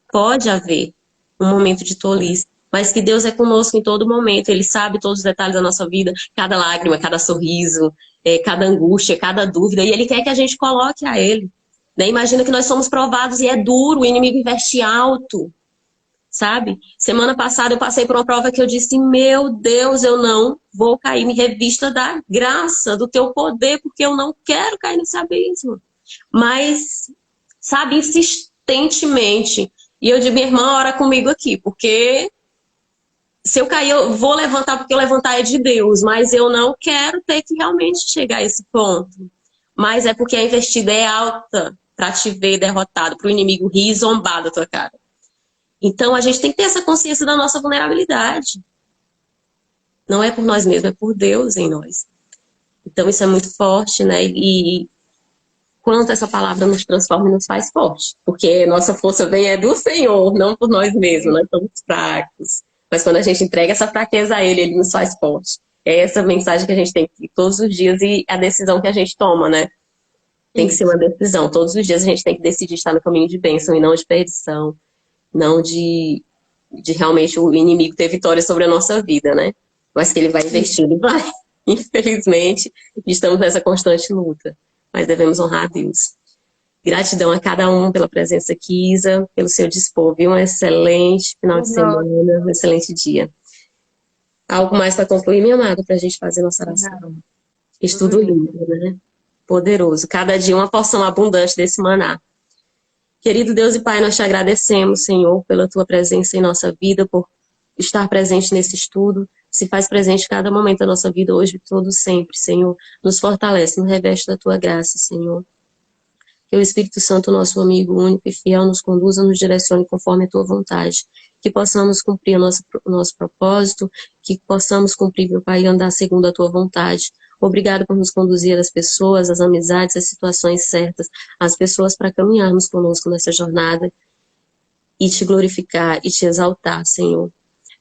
pode haver um momento de tolice. Mas que Deus é conosco em todo momento. Ele sabe todos os detalhes da nossa vida, cada lágrima, cada sorriso, cada angústia, cada dúvida. E Ele quer que a gente coloque a Ele. Né? Imagina que nós somos provados e é duro, o inimigo investe alto, sabe? Semana passada eu passei por uma prova que eu disse, meu Deus, eu não vou cair, me revista da graça, do teu poder, porque eu não quero cair nesse abismo. Mas, sabe, insistentemente. E eu digo, minha irmã, ora comigo aqui, porque se eu cair, eu vou levantar, porque eu levantar é de Deus, mas eu não quero ter que realmente chegar a esse ponto. Mas é porque a investida é alta para te ver derrotado, para o inimigo rir e zombar da tua cara. Então a gente tem que ter essa consciência da nossa vulnerabilidade. Não é por nós mesmos, é por Deus em nós. Então isso é muito forte, né? E quanto essa palavra nos transforma e nos faz forte. Porque nossa força vem é do Senhor, não por nós mesmos, nós somos fracos. Mas quando a gente entrega essa fraqueza a Ele, Ele nos faz forte. É essa mensagem que a gente tem que ir todos os dias e a decisão que a gente toma, né? Tem que ser uma decisão. Todos os dias a gente tem que decidir estar no caminho de bênção e não de perdição. Não de realmente o inimigo ter vitória sobre a nossa vida, né? Mas que ele vai investir, ele vai. Infelizmente, estamos nessa constante luta. Mas devemos honrar a Deus. Gratidão a cada um pela presença aqui, Isa, pelo seu dispor. Viu? Um excelente final de semana, um excelente dia. Algo mais para concluir, minha amada, para a gente fazer nossa oração? Estudo lindo, né? Poderoso. Cada dia uma porção abundante desse maná. Querido Deus e Pai, nós te agradecemos, Senhor, pela tua presença em nossa vida, por estar presente nesse estudo. Se faz presente em cada momento da nossa vida, hoje e todo sempre, Senhor. Nos fortalece, nos reveste da tua graça, Senhor. Que o Espírito Santo, nosso amigo único e fiel, nos conduza, nos direcione conforme a tua vontade. Que possamos cumprir o nosso propósito, que possamos cumprir, meu Pai, e andar segundo a tua vontade. Obrigado por nos conduzir as pessoas, as amizades, as situações certas, as pessoas para caminharmos conosco nessa jornada e te glorificar e te exaltar, Senhor.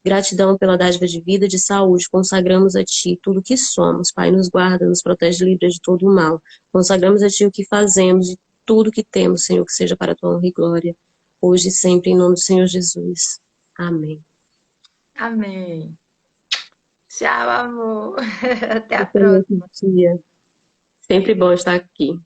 Gratidão pela dádiva de vida, de saúde, consagramos a Ti tudo o que somos, Pai, nos guarda, nos protege livre de todo o mal. Consagramos a Ti o que fazemos e tudo o que temos, Senhor, que seja para a Tua honra e glória, hoje e sempre, em nome do Senhor Jesus. Amém. Amém. Tchau, amor. Até a próxima. Sempre bom estar aqui.